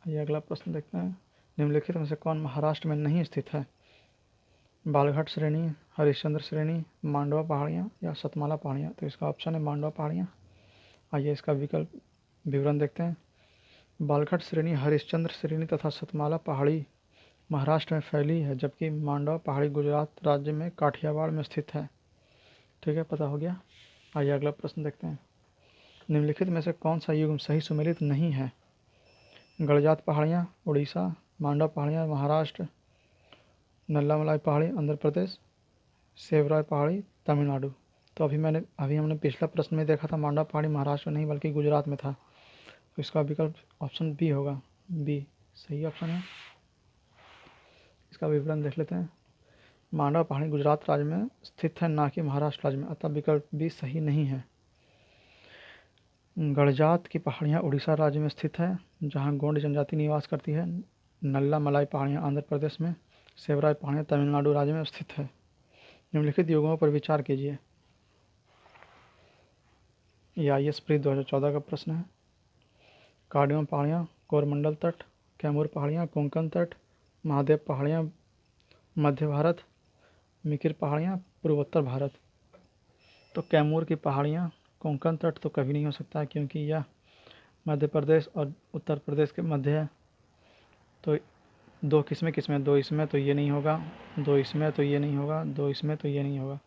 ये अगला प्रश्न देखते हैं। निम्नलिखित में से कौन महाराष्ट्र में नहीं स्थित है? बालघाट श्रेणी, हरिश्चंद्र श्रेणी, मांडवा पहाड़ियाँ या सतमाला पहाड़ियाँ। तो इसका ऑप्शन है मांडवा पहाड़ियाँ। आइए इसका विकल्प विवरण देखते हैं। बालघाट श्रेणी, हरिश्चंद्र श्रेणी तथा सतमाला पहाड़ी महाराष्ट्र में फैली है, जबकि मांडवा पहाड़ी गुजरात राज्य में काठियावाड़ में स्थित है। ठीक है, पता हो गया। आइए अगला प्रश्न देखते हैं। निम्नलिखित में से कौन सा युग्म सही सुमेलित नहीं है? गड़जात पहाड़ियाँ उड़ीसा, मांडवा पहाड़ियाँ महाराष्ट्र, नल्लामलाई पहाड़ी आंध्र प्रदेश, शेवराय पहाड़ी तमिलनाडु। तो अभी हमने पिछला प्रश्न में देखा था मांडवा पहाड़ी महाराष्ट्र में नहीं बल्कि गुजरात में था। तो इसका विकल्प ऑप्शन बी होगा। बी सही ऑप्शन है। इसका विवरण देख लेते हैं। मांडवा पहाड़ी गुजरात राज्य में स्थित है, ना कि महाराष्ट्र राज्य में, अतः विकल्प बी सही नहीं है। गड़जात की पहाड़ियाँ उड़ीसा राज्य में स्थित है, जहाँ गोंड जनजाति निवास करती है। नल्लामलाई पहाड़ियाँ आंध्र प्रदेश में, शेवराय पहाड़ियाँ तमिलनाडु राज्य में स्थित है। निम्नलिखित युग्मों पर विचार कीजिए। यह IAS प्री 2014 का प्रश्न है। कार्डिमम पहाड़ियाँ कोरमंडल तट, कैमूर पहाड़ियाँ कोंकण तट, महादेव पहाड़ियाँ मध्य भारत, मिकिर पहाड़ियाँ पूर्वोत्तर भारत। तो कैमूर की पहाड़ियाँ कोंकण तट तो कभी नहीं हो सकता है, क्योंकि यह मध्य प्रदेश और उत्तर प्रदेश के मध्य है। तो दो किस्में, दो इसमें तो ये नहीं होगा, दो इसमें तो ये नहीं होगा, दो इसमें तो ये नहीं होगा।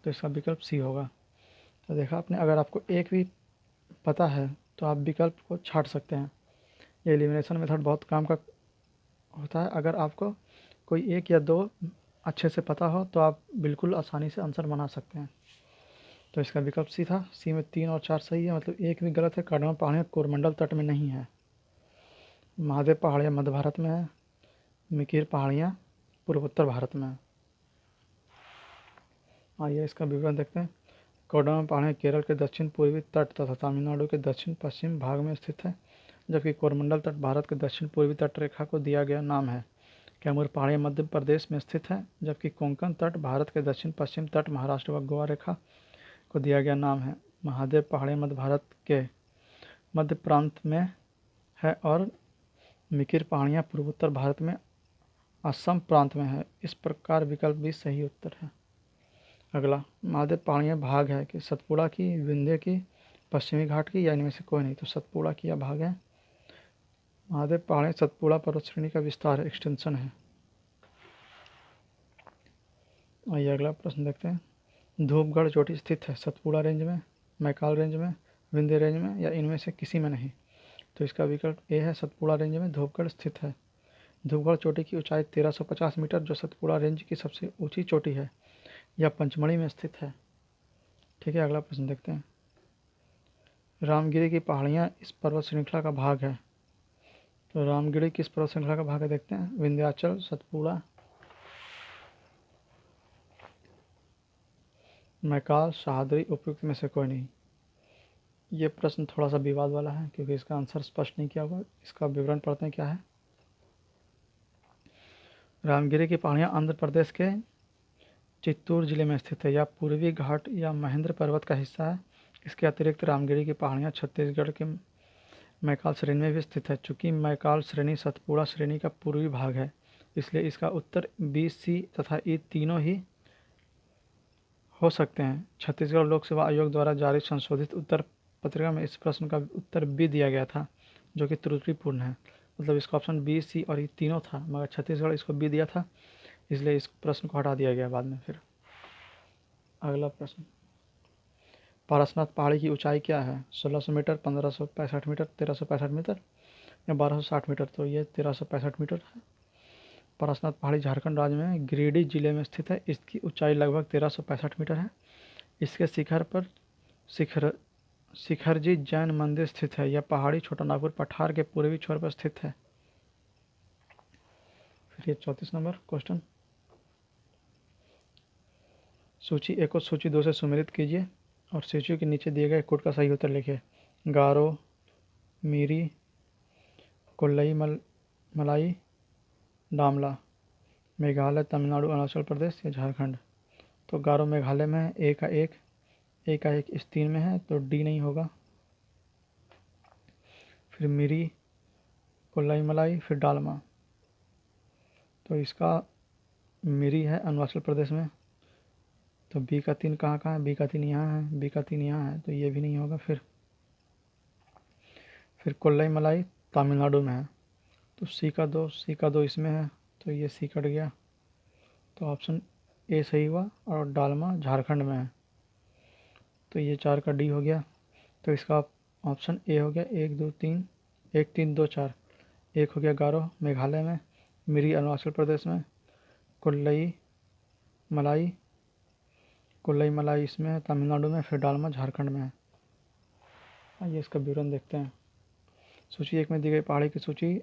तो इसका विकल्प सी होगा। तो देखा आपने, अगर आपको एक भी पता है तो आप विकल्प को छांट सकते हैं। ये एलिमिनेशन मेथड बहुत काम का होता है। अगर आपको कोई एक या दो अच्छे से पता हो तो आप बिल्कुल आसानी से आंसर बना सकते हैं। तो इसका विकल्प सी था। सी में 3 और 4 सही है, मतलब एक भी गलत है। कार्डिमम पहाड़ियाँ कोरमंडल तट में नहीं है। महादेव पहाड़ियाँ मध्य भारत में है। मिकिर पहाड़ियाँ पूर्वोत्तर भारत में है। आइए इसका विवरण देखते हैं। कार्डिमम पहाड़ियाँ केरल के दक्षिण पूर्वी तट तथा तमिलनाडु के दक्षिण पश्चिम भाग में स्थित है, जबकि कोरमंडल तट भारत के दक्षिण पूर्वी तट रेखा को दिया गया नाम है। कैमूर पहाड़ियाँ मध्य प्रदेश में स्थित है, जबकि कोंकण तट भारत के दक्षिण पश्चिम तट महाराष्ट्र व गोवा रेखा को दिया गया नाम है। महादेव पहाड़ियाँ मध्य भारत के मध्य प्रांत में है और मिकिर पहाड़ियाँ पूर्वोत्तर भारत में असम प्रांत में है। इस प्रकार विकल्प भी सही उत्तर है। अगला, महादेव पहाड़ियाँ भाग है कि सतपुड़ा की, विंध्य की, पश्चिमी घाट की, या इनमें से कोई नहीं। तो सतपुड़ा की यह भाग है। महादेव पहाड़ियाँ सतपुड़ा पर्वत श्रेणी का विस्तार है, एक्सटेंशन है। आइए अगला प्रश्न देखते हैं। धूपगढ़ चोटी स्थित है सतपुड़ा रेंज में, मैकाल रेंज में, विंध्य रेंज में, या इनमें से किसी में नहीं। तो इसका विकल्प ए है, सतपुड़ा रेंज में धूपगढ़ स्थित है। धूपगढ़ चोटी की ऊंचाई 1350 मीटर, जो सतपुड़ा रेंज की सबसे ऊंची चोटी है। यह पंचमढ़ी में स्थित है। ठीक है, अगला प्रश्न देखते हैं। रामगिरी की पहाड़ियाँ इस पर्वत श्रृंखला का भाग है। तो रामगिरी किस पर्वत श्रृंखला का भाग है देखते हैं। विंध्याचल, सतपुड़ा, मैकाल, सह्याद्री, उपयुक्त में से कोई नहीं। ये प्रश्न थोड़ा सा विवाद वाला है, क्योंकि इसका आंसर स्पष्ट नहीं किया हुआ। इसका विवरण पढ़ते हैं क्या है। रामगिरी की पहाड़ियाँ आंध्र प्रदेश के चित्तूर जिले में स्थित है। यह पूर्वी घाट या महेंद्र पर्वत का हिस्सा है। इसके अतिरिक्त रामगिरी की पहाड़ियाँ छत्तीसगढ़ के मैकाल श्रेणी में भी स्थित है। चूंकि मैकाल श्रेणी सतपुड़ा श्रेणी का पूर्वी भाग है, इसलिए इसका उत्तर बी, सी तथा ई तीनों ही हो सकते हैं। छत्तीसगढ़ लोक सेवा आयोग द्वारा जारी संशोधित उत्तर पत्रिका में इस प्रश्न का उत्तर बी दिया गया था, जो कि त्रुटिपूर्ण है। मतलब इसका ऑप्शन बी, सी और ई तीनों था, मगर छत्तीसगढ़ इसको बी दिया था, इसलिए इस प्रश्न को हटा दिया गया बाद में। फिर अगला प्रश्न, पारसनाथ पहाड़ी की ऊंचाई क्या है? 1600 मीटर, 1565 मीटर, 1365 मीटर या 1260 मीटर? तो ये 1365 मीटर है। पारसनाथ पहाड़ी झारखंड राज्य में गिरिडीह जिले में स्थित है। इसकी ऊंचाई लगभग 1365 मीटर है। इसके शिखर पर शिखरजी जैन मंदिर स्थित है। यह पहाड़ी छोटानागपुर पठार के पूर्वी छोर पर स्थित है। फिर ये 34 नंबर क्वेश्चन, सूची 1 को सूची 2 से सुमेलित कीजिए और सूची के नीचे दिए गए कोड का सही उत्तर लिखिए। गारो, मीरी, कोल्लई मलाई, डामला, मेघालय, तमिलनाडु, अरुणाचल प्रदेश या झारखंड? तो गारो मेघालय में है, ए का एक इस 3 में है, तो डी नहीं होगा। फिर मिरी, कोल्लाई मलाई, फिर डालमा, तो इसका मिरी है अरुणाचल प्रदेश में। तो बी का 3 कहाँ है? बी का 3 यहाँ है, बी का 3 यहाँ है, तो ये भी नहीं होगा। फिर कोल्लाई मलाई तमिलनाडु में है, तो सी का 2 इसमें है, तो ये सी कट गया, तो ऑप्शन ए सही हुआ। और डालमा झारखंड में है, तो ये 4 का डी हो गया। तो इसका ऑप्शन ए हो गया। 1 2 3, 1 3 2 4। एक हो गया गारो मेघालय में, मिरी अरुणाचल प्रदेश में, कोल्लई मलाई इसमें है तमिलनाडु में, फिर डालमा झारखंड में है। आइए इसका विवरण देखते हैं। सूची 1 में दी गई पहाड़ी की सूची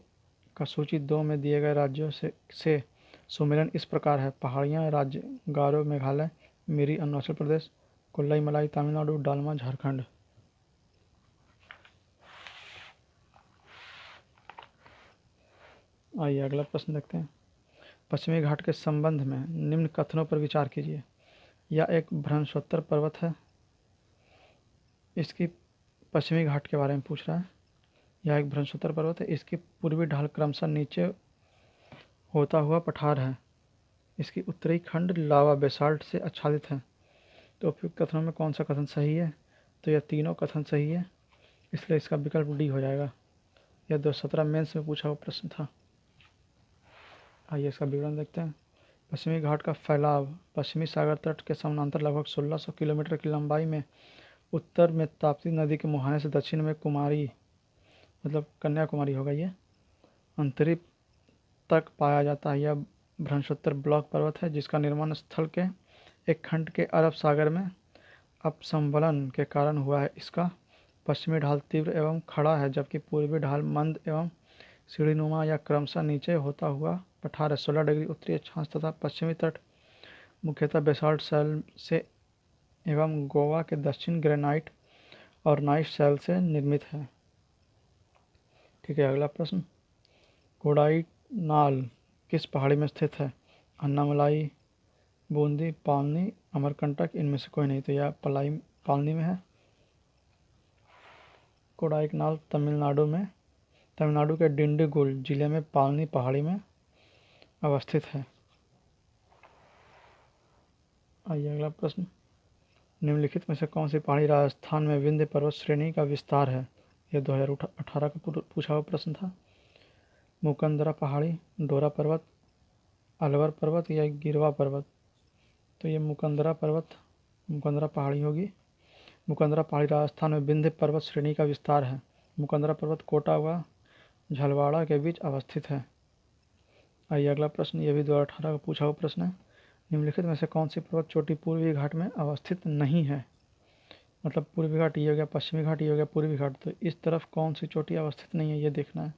का सूची 2 में दिए गए राज्यों से सुमेलन इस प्रकार है। पहाड़ियाँ राज्य: गारो मेघालय, मिरी अरुणाचल प्रदेश, कोल्लाई मलाई तमिलनाडु, डालमा झारखंड। आइए अगला प्रश्न देखते हैं। पश्चिमी घाट के संबंध में निम्न कथनों पर विचार कीजिए। यह एक भ्रंशोत्तर पर्वत है। इसकी पश्चिमी घाट के बारे में पूछ रहा है। यह एक भ्रंशोत्तर पर्वत है। इसकी पूर्वी ढाल क्रमशः नीचे होता हुआ पठार है। इसकी उत्तरी खंड लावा बेसाल्ट से आच्छादित है। तो उपयुक्त कथनों में कौन सा कथन सही है? तो यह तीनों कथन सही है, इसलिए इसका विकल्प डी हो जाएगा। यह 2017 मेंस में पूछा हुआ प्रश्न था। आइए इसका विवरण देखते हैं। पश्चिमी घाट का फैलाव पश्चिमी सागर तट के समानांतर लगभग 1600 किलोमीटर की लंबाई में उत्तर में ताप्ती नदी के मुहाने से दक्षिण में कुमारी मतलब कन्याकुमारी होगा ये अंतरिक्ष तक पाया जाता है। यह भ्रंशोत्तर ब्लॉक पर्वत है, जिसका निर्माण स्थल के एक खंड के अरब सागर में अपसंवलन के कारण हुआ है। इसका पश्चिमी ढाल तीव्र एवं खड़ा है, जबकि पूर्वी ढाल मंद एवं सीढ़ीनुमा या क्रमशः नीचे होता हुआ पठार है। 16 डिग्री उत्तरी अक्षांश तथा पश्चिमी तट मुख्यतः बेसाल्ट शैल से एवं गोवा के दक्षिण ग्रेनाइट और नाइट शैल से निर्मित है। ठीक है, अगला प्रश्न। कोडाईनाल किस पहाड़ी में स्थित है? अन्नामलाई, बूंदी, पालनी, अमरकंटक, इनमें से कोई नहीं। तो यह पालनी में है। कोडाईकनाल तमिलनाडु के डिंडीगुल जिले में पालनी पहाड़ी में अवस्थित है। आइए अगला प्रश्न। निम्नलिखित में से कौन सी पहाड़ी राजस्थान में विंध्य पर्वत श्रेणी का विस्तार है? यह 2018 का पूछा हुआ प्रश्न था। मुकंदरा पहाड़ी, डोरा पर्वत, अलवर पर्वत या गिरवा पर्वत? तो ये मुकंदरा पहाड़ी होगी। मुकंदरा पहाड़ी राजस्थान में विंध्य पर्वत श्रेणी का विस्तार है। मुकंदरा पर्वत कोटा व झलवाड़ा के बीच अवस्थित है। आइए अगला प्रश्न, ये भी 2018 का पूछा हुआ प्रश्न है। निम्नलिखित में से कौन सी पर्वत चोटी पूर्वी घाट में अवस्थित नहीं है? मतलब पूर्वी घाट ये हो गया, पश्चिमी घाट ये हो गया, पूर्वी घाट, तो इस तरफ कौन सी चोटी अवस्थित नहीं है ये देखना है।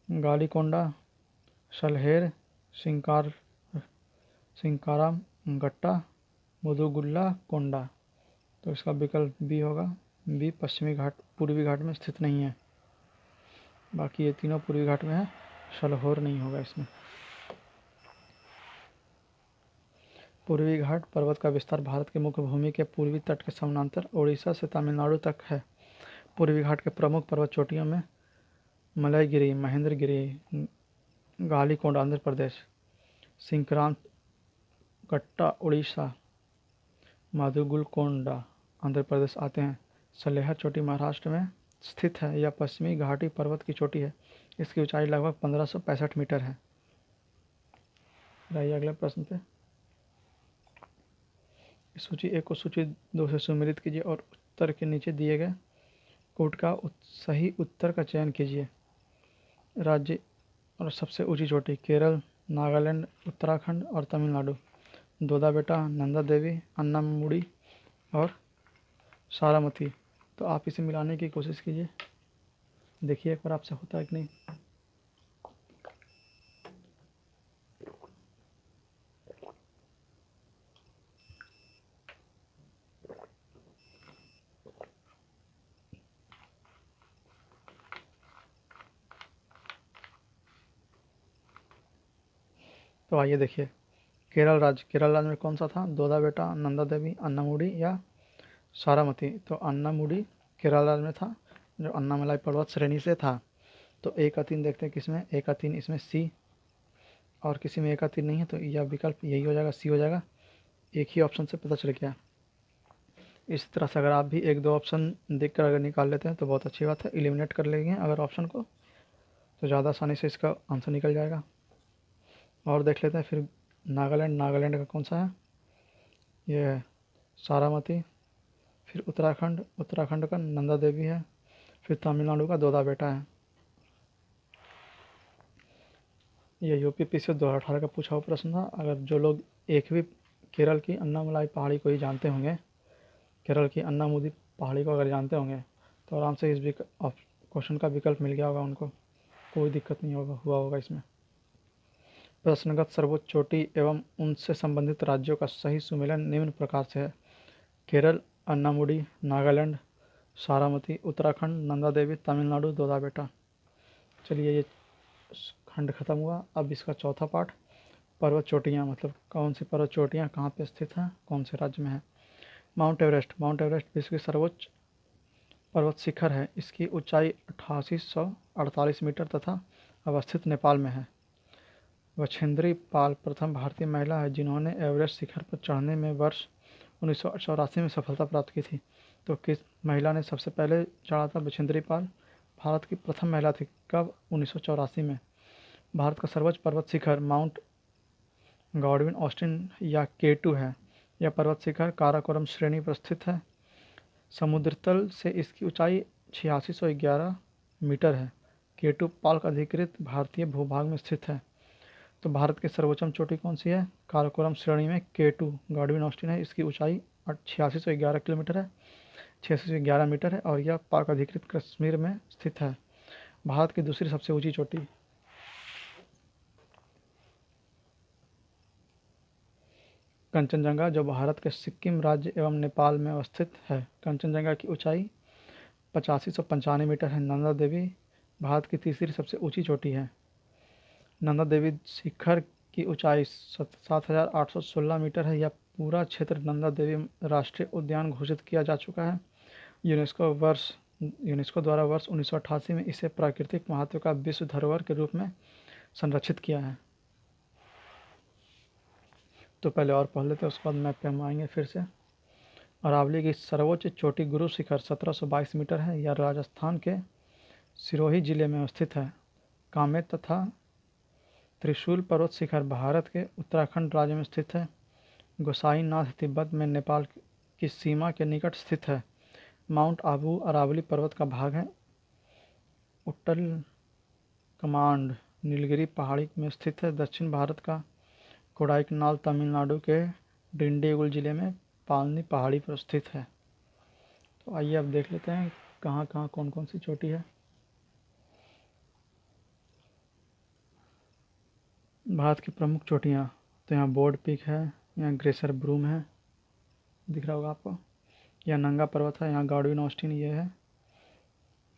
गालीकोंडा, सलहेर, सिंकाराम गट्टा, मुदुगुल्ला कोंडा? तो इसका विकल्प बी होगा। बी पूर्वी घाट में स्थित नहीं है। बाकी ये तीनों पूर्वी घाट में है, सलहोर नहीं होगा इसमें। पूर्वी घाट पर्वत का विस्तार भारत के मुख्य भूमि के पूर्वी तट के समानांतर उड़ीसा से तमिलनाडु तक है। पूर्वी घाट के प्रमुख पर्वत चोटियों में मलयगिरी, महेंद्रगिरी, गालीकोंड आंध्र प्रदेश, सिंक्रांत कट्टा उड़ीसा, माधुगुलकोंडा आंध्र प्रदेश आते हैं। सलेहर चोटी महाराष्ट्र में स्थित है। यह पश्चिमी घाटी पर्वत की चोटी है। इसकी ऊंचाई लगभग 1565 मीटर है। आइए अगले प्रश्न पे। सूची 1 को सूची 2 से सम्मिलित कीजिए और उत्तर के नीचे दिए गए कोट का सही उत्तर का चयन कीजिए। राज्य और सबसे ऊंची चोटी केरल, नागालैंड, उत्तराखंड और तमिलनाडु। दोदा बेटा, नंदा देवी, अन्नामुडी और सारामती। तो आप इसे मिलाने की कोशिश कीजिए, देखिए एक बार आपसे होता है कि नहीं। तो आइए देखिए, केरल राज्य में कौन सा था? दोदा बेटा, नंदा देवी, अन्नामुडी या सारामती। तो अन्नामुडी केरल राज्य में था, जो अन्नामलाई पर्वत श्रेणी से था। तो 1 का 3 देखते हैं किसमें। 1 का 3 इसमें सी, और किसी में 1 का 3 नहीं है, तो यह विकल्प यही हो जाएगा, सी हो जाएगा। एक ही ऑप्शन से पता चल गया। इस तरह से अगर आप भी 1-2 ऑप्शन देख कर अगर निकाल लेते हैं तो बहुत अच्छी बात है। एलिमिनेट कर लेंगे अगर ऑप्शन को, तो ज़्यादा आसानी से इसका आंसर निकल जाएगा। और देख लेते हैं फिर नागालैंड का कौन सा है? ये है सारामती। फिर उत्तराखंड का नंदा देवी है। फिर तमिलनाडु का दोदा बेटा है। ये यूपीपीसी 2018 का पूछा हुआ प्रश्न था। अगर जो लोग एक भी केरल की अन्नामलाई पहाड़ी को ही जानते होंगे, केरल की अन्नामुदी पहाड़ी को अगर जानते होंगे, तो आराम से इस क्वेश्चन का विकल्प मिल गया होगा उनको, कोई दिक्कत नहीं हुआ होगा इसमें। प्रश्नगत सर्वोच्च चोटी एवं उनसे संबंधित राज्यों का सही सुमेलन निम्न प्रकार से है। केरल, अन्नामुडी, नागालैंड, सारामती, उत्तराखंड, नंदा देवी, तमिलनाडु, दोदा बेटा। चलिए ये खंड खत्म हुआ। अब इसका चौथा पार्ट, पर्वत चोटियाँ, मतलब कौन सी पर्वत चोटियाँ कहाँ पे स्थित हैं, कौन से राज्य में है। माउंट एवरेस्ट विश्व की सर्वोच्च पर्वत शिखर है। इसकी ऊंचाई 8848 मीटर तथा अवस्थित नेपाल में है। बछेंद्री पाल प्रथम भारतीय महिला है जिन्होंने एवरेस्ट शिखर पर चढ़ने में वर्ष 1984 में सफलता प्राप्त की थी। तो किस महिला ने सबसे पहले चढ़ा था? बछेंद्री पाल भारत की प्रथम महिला थी। कब? 1984 में। भारत का सर्वोच्च पर्वत शिखर माउंट गॉडविन ऑस्टिन या K2 है। यह पर्वत शिखर काराकोरम श्रेणी पर स्थित है। समुद्र तल से इसकी ऊंचाई 8611 मीटर है। K2 पाल्क अधिकृत भारतीय भूभाग में स्थित है। तो भारत की सर्वोच्च चोटी कौन सी है? काराकोरम श्रेणी में K2 गॉडविन ऑस्टिन है। इसकी ऊंचाई 8611 किलोमीटर है, 8611 मीटर है, और यह पाक अधिकृत कश्मीर में स्थित है। भारत की दूसरी सबसे ऊंची चोटी कंचनजंगा, जो भारत के सिक्किम राज्य एवं नेपाल में अवस्थित है। कंचनजंगा की ऊंचाई 8595 मीटर है। नंदा देवी भारत की तीसरी सबसे ऊंची चोटी है। नंदा देवी शिखर की ऊंचाई 7816 मीटर है। यह पूरा क्षेत्र नंदा देवी राष्ट्रीय उद्यान घोषित किया जा चुका है। यूनेस्को द्वारा वर्ष 1988 में इसे प्राकृतिक महत्व का विश्व धरोहर के रूप में संरक्षित किया है। तो पहले और पढ़ लेते हैं, उसके बाद मैप पे हम आएंगे फिर से। अरावली की सर्वोच्च चोटी गुरु शिखर 1722 मीटर है। यह राजस्थान के सिरोही जिले में स्थित है। कामेत तथा त्रिशूल पर्वत शिखर भारत के उत्तराखंड राज्य में स्थित है। गोसाईनाथ तिब्बत में नेपाल की सीमा के निकट स्थित है। माउंट आबू अरावली पर्वत का भाग है। उत्तल कमांड नीलगिरी पहाड़ी में स्थित है। दक्षिण भारत का कोडाईकनाल तमिलनाडु के डिंडीगुल जिले में पालनी पहाड़ी पर स्थित है। तो आइए अब देख लेते हैं कहाँ कहाँ कौन कौन सी चोटी है। भारत की प्रमुख चोटियाँ, तो यहाँ बोर्ड पीक है, यहाँ ग्लेशियर ब्रूम है, दिख रहा होगा आपको। यहाँ नंगा पर्वत है, यहाँ गॉडविन ऑस्टिन ये है।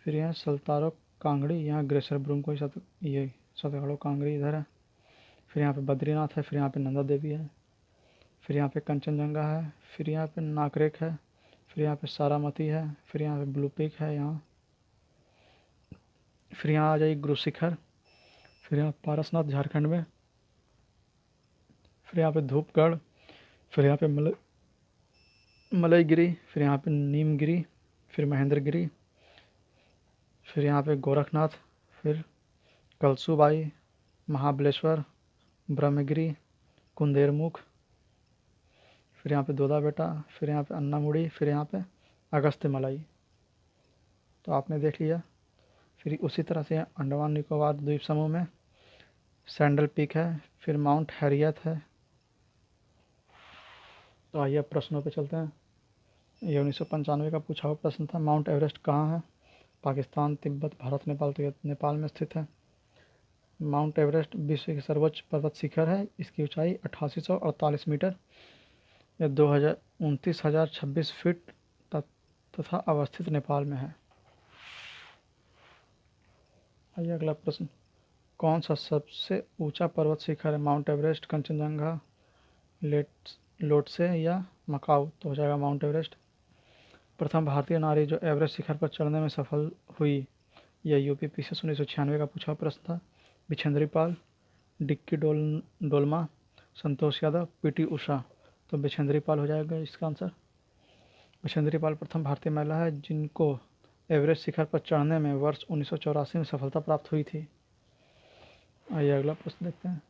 फिर यहाँ सल्तारो कांगड़ी, यहाँ ग्लेशियर ब्रूम को ये सतगढ़ो कांगड़ी इधर है। फिर यहाँ पे बद्रीनाथ है। फिर यहाँ पे नंदा देवी है। फिर यहाँ पे कंचनजंगा है। फिर यहाँ पे नाकरेक है। फिर यहाँ पे सारामती है, फिर यहाँ पे ब्लू पीक है यहाँ, फिर यहाँ आ जाइए गुरु शिखर, फिर यहाँ पारसनाथ झारखंड में, फिर यहाँ पे धूपगढ़, फिर यहाँ पे मलयगिरी, फिर यहाँ पे नीमगिरी, फिर महेंद्रगिरी, फिर यहाँ पे गोरखनाथ, फिर कलसूबाई, महाबलेश्वर, ब्रह्मगिरी, कुंदेरमुख, फिर यहाँ पे दोदा बेटा, फिर यहाँ पे अन्नामुड़ी, फिर यहाँ पे अगस्त्य मलाई। तो आपने देख लिया। फिर उसी तरह से अंडमान निकोबार द्वीप समूह में सैंडल पीक है, फिर माउंट हैरियत है। तो आइए अब प्रश्नों पे चलते हैं। ये 1995 का पूछा हुआ प्रश्न था। माउंट एवरेस्ट कहाँ है? पाकिस्तान, तिब्बत, भारत, नेपाल। तो ये नेपाल में स्थित है। माउंट एवरेस्ट विश्व की सर्वोच्च पर्वत शिखर है। इसकी ऊंचाई 8848 मीटर या 29,026 फीट तथा अवस्थित नेपाल में है। आइए अगला प्रश्न। कौन सा सबसे ऊंचा पर्वत शिखर है? माउंट एवरेस्ट, कंचनजंगा, लोटसे या मकाऊ? तो हो जाएगा माउंट एवरेस्ट। प्रथम भारतीय नारी जो एवरेस्ट शिखर पर चढ़ने में सफल हुई, यह यूपी पीसीएस 1996 का पूछा प्रश्न था। बिछेंद्री पाल, डिक्की डोलमा, संतोष यादव, पीटी उषा। तो बिछेंद्री पाल हो जाएगा इसका आंसर। बिछेंद्री पाल प्रथम भारतीय महिला है जिनको एवरेस्ट शिखर पर चढ़ने में वर्ष 1984 में सफलता प्राप्त हुई थी। आइए अगला प्रश्न देखते हैं।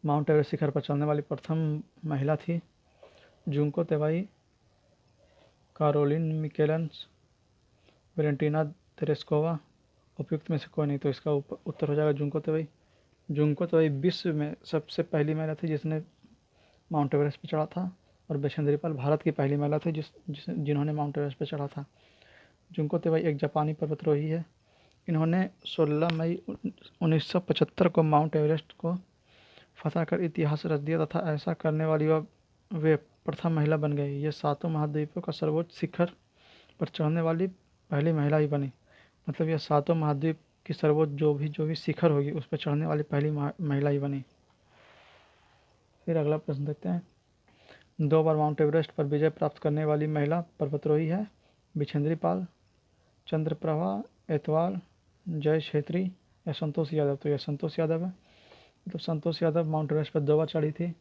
माउंट एवरेस्ट शिखर पर चढ़ने वाली प्रथम महिला थी जुंको तेवाई, कारोलिन मिकेलन्स, वेलेंटीना तेरेस्कोवा। उपयुक्त में से कोई नहीं। तो इसका उत्तर हो जाएगा जुंको तेवाई। जुंको तेवाई विश्व में सबसे पहली महिला थी जिसने माउंट एवरेस्ट पर चढ़ा था, और बिछेंद्री पाल भारत की पहली महिला थी जिन्होंने माउंट एवरेस्ट पर चढ़ा था। जुंको तेवाई एक जापानी पर्वतारोही है। इन्होंने 16 मई 1975 को माउंट एवरेस्ट को फतह कर इतिहास रच दिया तथा ऐसा करने वाली वे प्रथम महिला बन गई। ये 7 महाद्वीपों का सर्वोच्च शिखर पर चढ़ने वाली पहली महिला ही बनी। मतलब यह 7 महाद्वीप की सर्वोच्च जो भी शिखर होगी उस पर चढ़ने वाली पहली महिला ही बनी। फिर अगला प्रश्न देखते हैं। 2 बार माउंट एवरेस्ट पर विजय प्राप्त करने वाली महिला पर्वतारोही है बिछेंद्री पाल, चंद्रप्रभा एतवाल, जय छेत्री या संतोष यादव। तो यह संतोष यादव है। मतलब संतोष यादव माउंट एवरेस्ट पर 2 बार चढ़ी थी।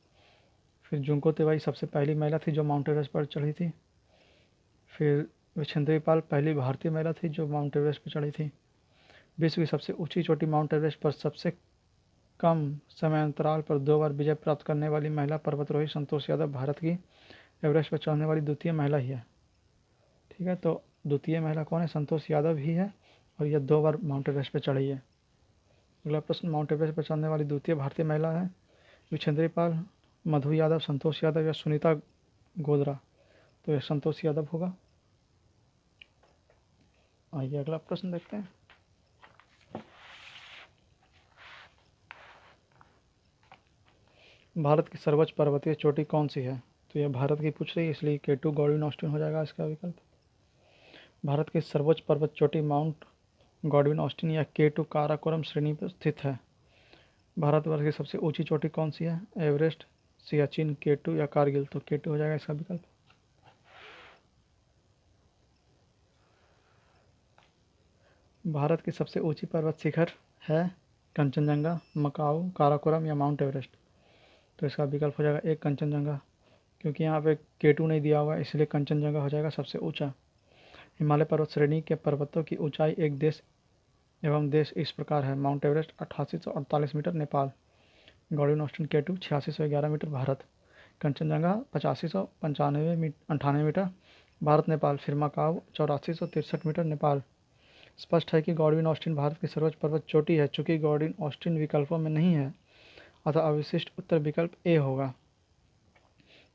फिर जुंको तेवाई सबसे पहली महिला थी जो माउंट एवरेस्ट पर चढ़ी थी। फिर बिछेंद्री पाल पहली भारतीय महिला थी जो माउंट एवरेस्ट पर चढ़ी थी। विश्व की सबसे ऊंची चोटी माउंट एवरेस्ट पर सबसे कम समय अंतराल पर 2 बार विजय प्राप्त करने वाली महिला पर्वतारोही संतोष यादव भारत की एवरेस्ट पर चढ़ने वाली द्वितीय महिला ही है। ठीक है, तो द्वितीय महिला कौन है? संतोष यादव ही है, और यह 2 बार माउंट एवरेस्ट पर चढ़ी है। अगला प्रश्न। माउंट एवरेस्ट पर चढ़ने वाली द्वितीय भारतीय महिला है बिछेंद्री पाल, मधु यादव, संतोष यादव या सुनीता गोदरा। तो यह संतोष यादव होगा। आइए अगला प्रश्न देखते हैं। भारत की सर्वोच्च पर्वतीय चोटी कौन सी है? तो यह भारत की पूछ रही है, इसलिए K2 गॉडविन ऑस्टिन हो जाएगा इसका विकल्प। भारत की सर्वोच्च पर्वत चोटी माउंट गॉडविन ऑस्टिन या K2 काराकोरम श्रेणी पर स्थित है। भारतवर्ष की सबसे ऊंची चोटी कौन सी है? एवरेस्ट, सियाचिन, K2 या कारगिल। तो K2 हो जाएगा इसका विकल्प। भारत की सबसे ऊंची पर्वत शिखर है कंचनजंगा, मकाऊ, काराकोरम या माउंट एवरेस्ट। तो इसका विकल्प हो जाएगा एक कंचनजंगा, क्योंकि यहाँ पे K2 नहीं दिया हुआ इसलिए कंचनजंगा हो जाएगा सबसे ऊंचा। हिमालय पर्वत श्रेणी के पर्वतों की ऊंचाई एक देश एवं देश इस प्रकार है। Mount Everest 8848 metre Nepal, Godwin Austen K2 8611 metre Bharat, Kanchenjunga 8598 metre Bharat Nepal, फिर मकाऊ 8463 मीटर नेपाल। स्पष्ट है कि गॉडविन ऑस्टिन भारत की सर्वोच्च पर्वत चोटी है। चूंकि गॉडविन ऑस्टिन विकल्पों में नहीं है अतः अवशिष्ट उत्तर विकल्प ए होगा।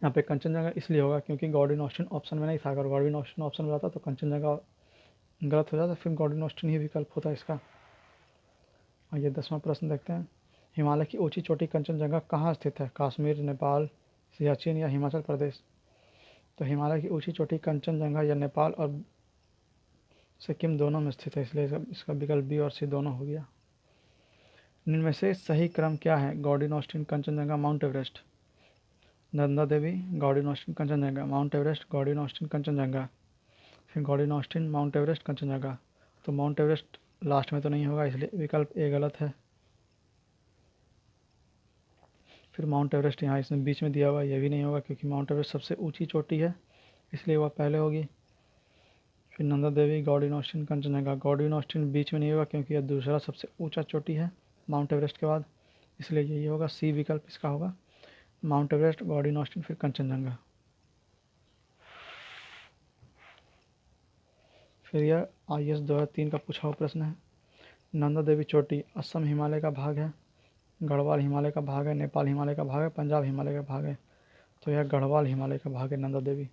यहाँ पे कंचनजंगा इसलिए होगा क्योंकि गॉडविन ऑस्टिन ऑप्शन में नहीं था। अगर गॉडविन ऑस्टिन ऑप्शन में रहता तो कंचनजंगा गलत हो जाता, फिर गॉडविन ऑस्टिन ही विकल्प होता इसका। आइए 10वां प्रश्न देखते हैं। हिमालय की ऊंची चोटी कंचनजंगा कहाँ स्थित है? कश्मीर, नेपाल, सियाचिन या हिमाचल प्रदेश। तो हिमालय की ऊंची चोटी कंचनजंगा या नेपाल और सिक्किम दोनों में स्थित है, इसलिए इसका विकल्प बी और सी दोनों हो गया। इनमें से सही क्रम क्या है? Godwin Austen, Kanchenjunga, Mount Everest. Nanda Devi, Gordon Austen, Kanchenjunga. Mount Everest, Gordon Austen, Kanchenjunga. फिर Gordon Austen, Mount Everest, Kanchenjunga. तो माउंट एवरेस्ट लास्ट में तो नहीं होगा, इसलिए विकल्प ए गलत है। फिर माउंट एवरेस्ट यहाँ इसमें बीच में दिया हुआ, यह भी नहीं होगा क्योंकि माउंट एवरेस्ट सबसे ऊंची चोटी है, इसलिए वह पहले होगी। फिर Nanda Devi, Gordon Austen, Kanchenjunga. Gordon Austen बीच में नहीं होगा क्योंकि यह दूसरा सबसे ऊंचा चोटी है माउंट एवरेस्ट के बाद, इसलिए यही होगा, सी विकल्प इसका होगा। माउंट एवरेस्ट, गॉर्डन ऑस्टिन, फिर कंचनजंगा। फिर यह IS 2003 का पूछा हुआ प्रश्न है। नंदा देवी चोटी असम हिमालय का भाग है, गढ़वाल हिमालय का भाग है, नेपाल हिमालय का भाग है, पंजाब हिमालय का भाग है। तो यह गढ़वाल हिमालय का भाग है नंदा देवी।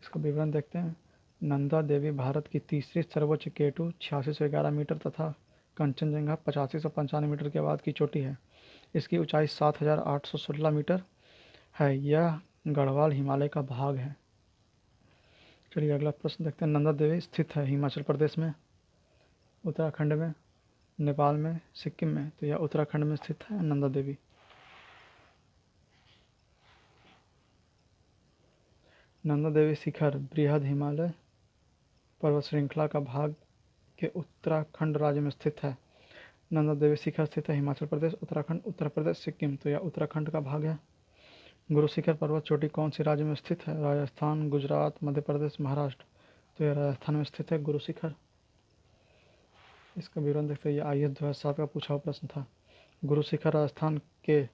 इसका विवरण देखते हैं। नंदा देवी भारत की तीसरी सर्वोच्च केटू 8611 मीटर तथा कंचनजंगा 8595 मीटर के बाद की चोटी है। इसकी ऊंचाई 7816 मीटर है। यह गढ़वाल हिमालय का भाग है। चलिए अगला प्रश्न देखते हैं। नंदा देवी स्थित है हिमाचल प्रदेश में, उत्तराखंड में, नेपाल में, सिक्किम में। तो यह उत्तराखंड में स्थित है नंदा देवी। नंदा देवी शिखर बृहद हिमालय पर्वत श्रृंखला का भाग के उत्तराखंड राज्य में स्थित है। नंदा देवी शिखर स्थित है हिमाचल प्रदेश, उत्तराखंड, उत्तर प्रदेश, सिक्किम। तो यह उत्तराखंड का भाग है। गुरु शिखर पर्वत चोटी कौन से राज्य में स्थित है? राजस्थान, गुजरात, मध्य प्रदेश, महाराष्ट्र। तो यह राजस्थान में स्थित है गुरु शिखर। इसका विवरण देखते हैं। यह IS 2007 का पूछा हुआ प्रश्न था। गुरु शिखर राजस्थान के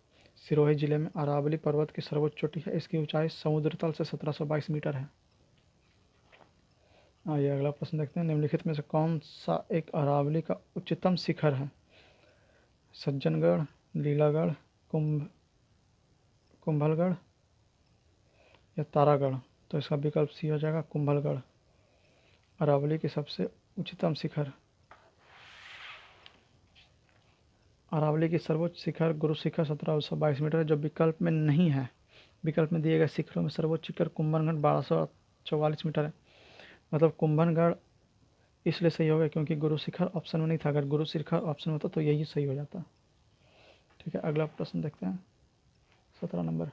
सिरोही जिले में अरावली पर्वत की सर्वोच्च चोटी है। इसकी ऊंचाई समुद्र तल से 1722 मीटर है। आइए अगला प्रश्न देखते हैं। निम्नलिखित में से कौन सा एक अरावली का उच्चतम शिखर है? सज्जनगढ़, लीलागढ़, कुंभलगढ़ या तारागढ़। तो इसका विकल्प सी हो जाएगा, कुंभलगढ़, अरावली की सबसे उच्चतम शिखर। अरावली की सर्वोच्च शिखर गुरु शिखर 1722 मीटर है, जो विकल्प में नहीं है। विकल्प में दिए गए शिखरों में सर्वोच्च शिखर कुंभलगढ़ 1244 मीटर है। मतलब कुंभलगढ़ इसलिए सही हो गया क्योंकि गुरु शिखर ऑप्शन में नहीं था। अगर गुरु शिखर ऑप्शन में होता तो यही सही हो जाता। ठीक है, अगला प्रश्न देखते हैं। 17 नंबर।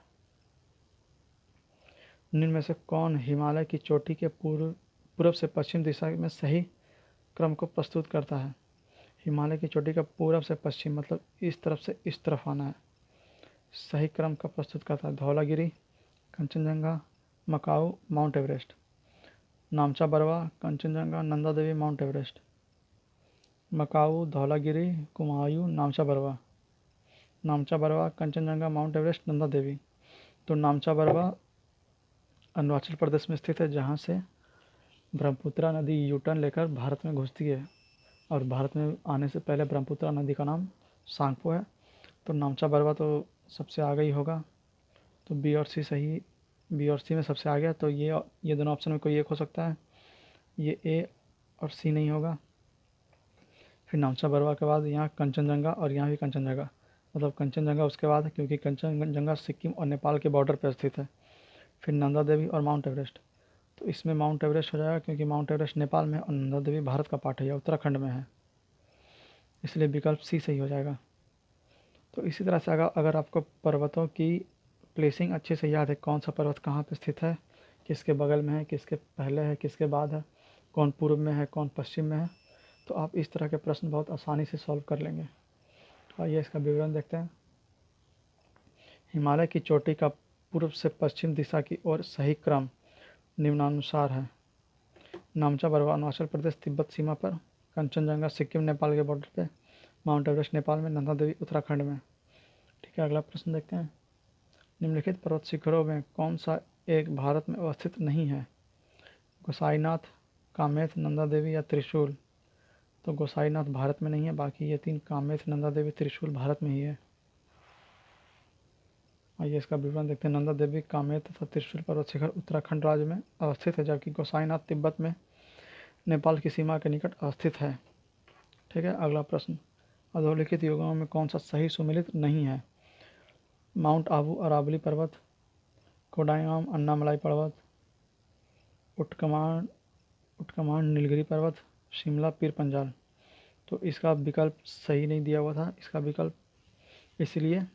निम्न में से कौन हिमालय की चोटी के पूर्व से पश्चिम दिशा में सही क्रम को प्रस्तुत करता है? हिमालय की चोटी का पूर्व से पश्चिम मतलब इस तरफ से इस तरफ आना है, सही क्रम का प्रस्तुत करता है। Dhaulagiri, Kanchenjunga, Makalu, Mount Everest. Namcha Barwa, Kanchenjunga, Nanda Devi, Mount Everest. Makalu, Dhaulagiri, Kumaon, Namcha Barwa. Namcha Barwa, Kanchenjunga, Mount Everest, Nanda Devi. तो नामचा बरवा अरुणाचल प्रदेश में स्थित है, जहाँ से ब्रह्मपुत्रा नदी यूटर्न लेकर भारत में घुसती है, और भारत में आने से पहले ब्रह्मपुत्रा नदी का नाम सांगपो है। तो नामचा बरवा तो सबसे आगे ही होगा। तो बी और सी सही, बी और सी में सबसे आगे है। तो ये दोनों ऑप्शन में कोई एक हो सकता है, ये ए और सी नहीं होगा। फिर नामचा बरवा के बाद यहाँ कंचनजंगा और यहाँ भी कंचनजंगा, मतलब कंचनजंगा उसके बाद है क्योंकि कंचनजंगा सिक्किम और नेपाल के बॉर्डर पर स्थित है। फिर नंदा देवी और माउंट एवरेस्ट। तो इसमें माउंट एवरेस्ट हो जाएगा क्योंकि माउंट एवरेस्ट नेपाल में और नंदा देवी भारत का पार्ट है या उत्तराखंड में है, इसलिए विकल्प सी सही हो जाएगा। तो इसी तरह से अगर आपको पर्वतों की प्लेसिंग अच्छे से याद है, कौन सा पर्वत कहाँ पर स्थित है, किसके बगल में है, किसके पहले है, किसके बाद है, कौन पूर्व में है, कौन पश्चिम में है, तो आप इस तरह के प्रश्न बहुत आसानी से सॉल्व कर लेंगे। तो आइए इसका विवरण देखते हैं। हिमालय की चोटी का पूर्व से पश्चिम दिशा की ओर सही क्रम निम्नानुसार है। नामचा बरवा अरुणाचल प्रदेश तिब्बत सीमा पर, कंचनजंगा सिक्किम नेपाल के बॉर्डर पे, माउंट एवरेस्ट नेपाल में, नंदा देवी उत्तराखंड में। ठीक है, अगला प्रश्न देखते हैं। निम्नलिखित पर्वत शिखरों में कौन सा एक भारत में अवस्थित नहीं है? गोसाईनाथ, कामेत, नंदा देवी या त्रिशूल। तो गोसाईनाथ भारत में नहीं है, बाकी ये तीन कामेत, नंदा देवी, त्रिशूल भारत में ही है। आइए इसका विवरण देखते हैं। नंदा देवी, कामेत तथा त्रिशूल पर्वत शिखर उत्तराखंड राज्य में अवस्थित है, जबकि गोसाईनाथ तिब्बत में नेपाल की सीमा के निकट अवस्थित है। ठीक है, अगला प्रश्न। अधोलिखित युगों में कौन सा सही सुमेलित नहीं है? माउंट आबू अरावली पर्वत, कोडाइमाम अन्नामलाई पर्वत, उटकमान उटकमान नीलगिरी पर्वत, शिमला पीर पंजाल। तो इसका विकल्प सही नहीं दिया हुआ था। इसका विकल्प इसलिए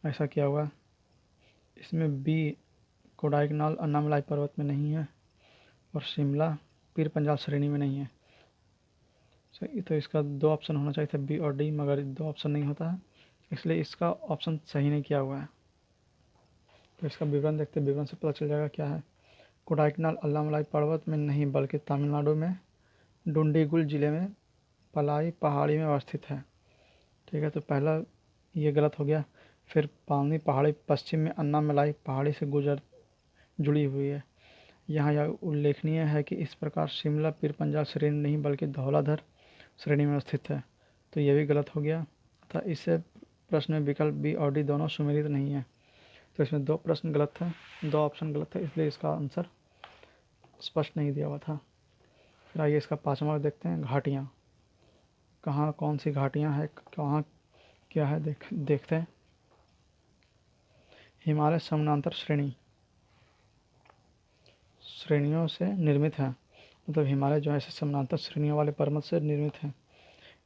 ऐसा क्या हुआ? इसमें बी कोडाइकनाल अन्नामलाई पर्वत में नहीं है और शिमला पीर पंजाल श्रेणी में नहीं है। सही, तो इसका दो ऑप्शन होना चाहिए था, बी और डी, मगर दो ऑप्शन नहीं होता है, इसलिए इसका ऑप्शन सही नहीं किया हुआ है। तो इसका विवरण देखते हैं, विवरण से पता चल जाएगा क्या है। कोडाइकनाल अन्नामलाई पर्वत में नहीं बल्कि तमिलनाडु में डुंडीगुल जिले में पलाई पहाड़ी में अवस्थित है। ठीक है, तो पहला ये गलत हो गया। फिर पालनी पहाड़ी पश्चिम में अन्नामलाई पहाड़ी से जुड़ी हुई है। यहाँ यह उल्लेखनीय है कि इस प्रकार शिमला पीर पंजाल श्रेणी नहीं बल्कि धौलाधर श्रेणी में स्थित है। तो यह भी गलत हो गया था। इससे प्रश्न में विकल्प बी और डी दोनों सुमेलित नहीं है, तो इसमें दो प्रश्न गलत थे, दो ऑप्शन गलत थे, इसलिए इसका आंसर स्पष्ट नहीं दिया हुआ था। फिर आइए इसका पाँचवा देखते हैं, घाटियाँ। कहाँ कौन सी घाटियाँ हैं, कहाँ क्या है देखते हैं। हिमालय समानांतर श्रेणियों से निर्मित है, मतलब हिमालय जो है ऐसे समानांतर श्रेणियों वाले पर्वत से निर्मित है।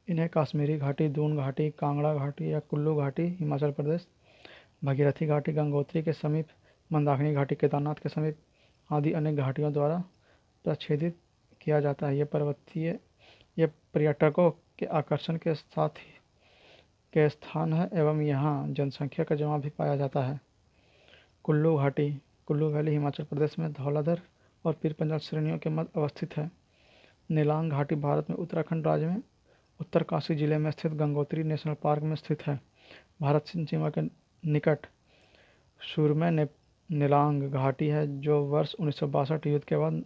इन्हें काश्मीरी घाटी, दून घाटी, कांगड़ा घाटी या कुल्लू घाटी हिमाचल प्रदेश, भागीरथी घाटी गंगोत्री के समीप, मंदाकिनी घाटी केदारनाथ के समीप आदि अनेक घाटियों द्वारा प्रच्छेदित किया जाता है। ये पर्यटकों के आकर्षण के साथ ही के स्थान है एवं यहाँ जनसंख्या का जमाव भी पाया जाता है। कुल्लू घाटी, कुल्लू वैली हिमाचल प्रदेश में धौलाधर और पीर पंजाल श्रेणियों के मध्य अवस्थित है। नीलांग घाटी भारत में उत्तराखंड राज्य में उत्तरकाशी जिले में स्थित गंगोत्री नेशनल पार्क में स्थित है। भारत चीन सीमा के निकट सुरमे नीलांग घाटी है, जो वर्ष 1962 युद्ध के बाद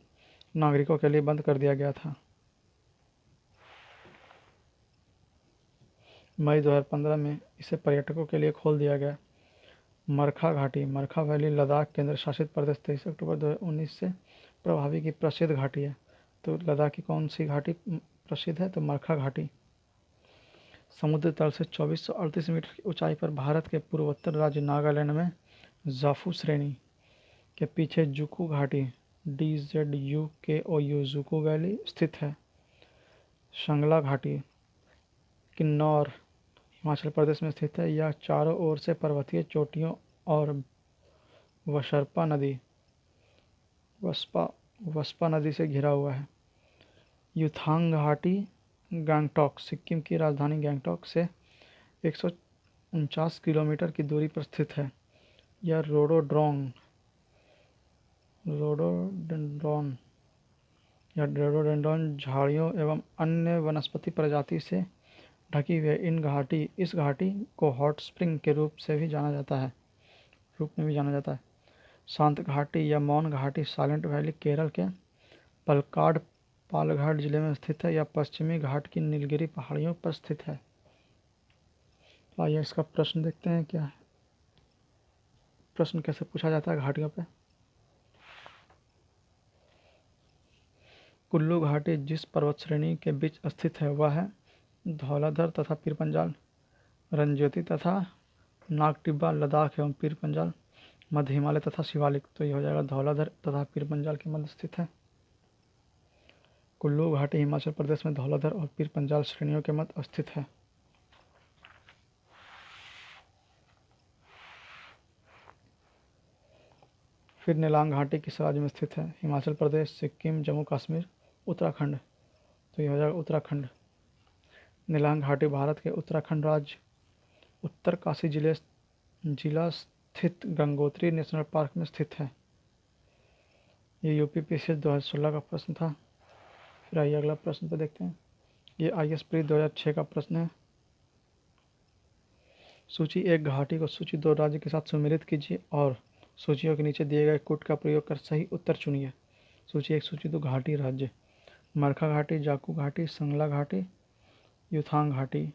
नागरिकों के लिए बंद कर दिया गया था। मई 2015 में इसे पर्यटकों के लिए खोल दिया गया। मरखा घाटी, मरखा वैली लद्दाख केंद्र शासित प्रदेश 23 अक्टूबर 2019 से प्रभावी की प्रसिद्ध घाटी है। तो लद्दाख की कौन सी घाटी प्रसिद्ध है? तो मरखा घाटी। समुद्र तल से 2438 मीटर की ऊंचाई पर भारत के पूर्वोत्तर राज्य नागालैंड में जाफू श्रेणी के पीछे जुकू घाटी DZUKOU जुकू वैली स्थित है। शंगला घाटी किन्नौर हिमाचल प्रदेश में स्थित है। यह चारों ओर से पर्वतीय चोटियों और वस्पा नदी से घिरा हुआ है। युथांग घाटी गंगटोक, सिक्किम की राजधानी गंगटोक से 149 किलोमीटर की दूरी पर स्थित है। यह रोडोडेंड्रॉन झाड़ियों एवं अन्य वनस्पति प्रजाति से ढकी हुई है। इस घाटी को हॉट स्प्रिंग के रूप में भी जाना जाता है। शांत घाटी या मौन घाटी साइलेंट वैली केरल के पालघाट जिले में स्थित है। यह पश्चिमी घाट की नीलगिरी पहाड़ियों पर स्थित है। तो आइए इसका प्रश्न देखते हैं क्या है। प्रश्न कैसे पूछा जाता है घाटियों पे। कुल्लू घाटी जिस पर्वत श्रेणी के बीच स्थित है वह है धौलाधर तथा पीर पंजाल, रंज्योति तथा नागटिब्बा लद्दाख एवं पीर पंजाल मध्य हिमालय तथा शिवालिक। तो ये हो जाएगा धौलाधर तथा पीर पंजाल के मध्य स्थित है। कुल्लू घाटी हिमाचल प्रदेश में धौलाधर और पीर पंजाल श्रेणियों के मध्य स्थित है। फिर नीलांग घाटी किस राज्य में स्थित है? हिमाचल प्रदेश, सिक्किम, जम्मू कश्मीर, उत्तराखंड। तो ये हो जाएगा उत्तराखंड। नीलांग घाटी भारत के उत्तराखंड राज्य उत्तरकाशी जिला स्थित गंगोत्री नेशनल पार्क में स्थित है। ये यूपीपीएससी 2016 का प्रश्न था। फिर आइए अगला प्रश्न पे देखते हैं। ये IAS प्री 2006 का प्रश्न है। सूची 1 घाटी को सूची 2 राज्य के साथ सुमेलित कीजिए और सूचियों के नीचे दिए गए कूट का प्रयोग कर सही उत्तर चुनिए। सूची 1 सूची 2 घाटी राज्य: मरखा घाटी, जाकू घाटी, संगला घाटी, युथांग घाटी।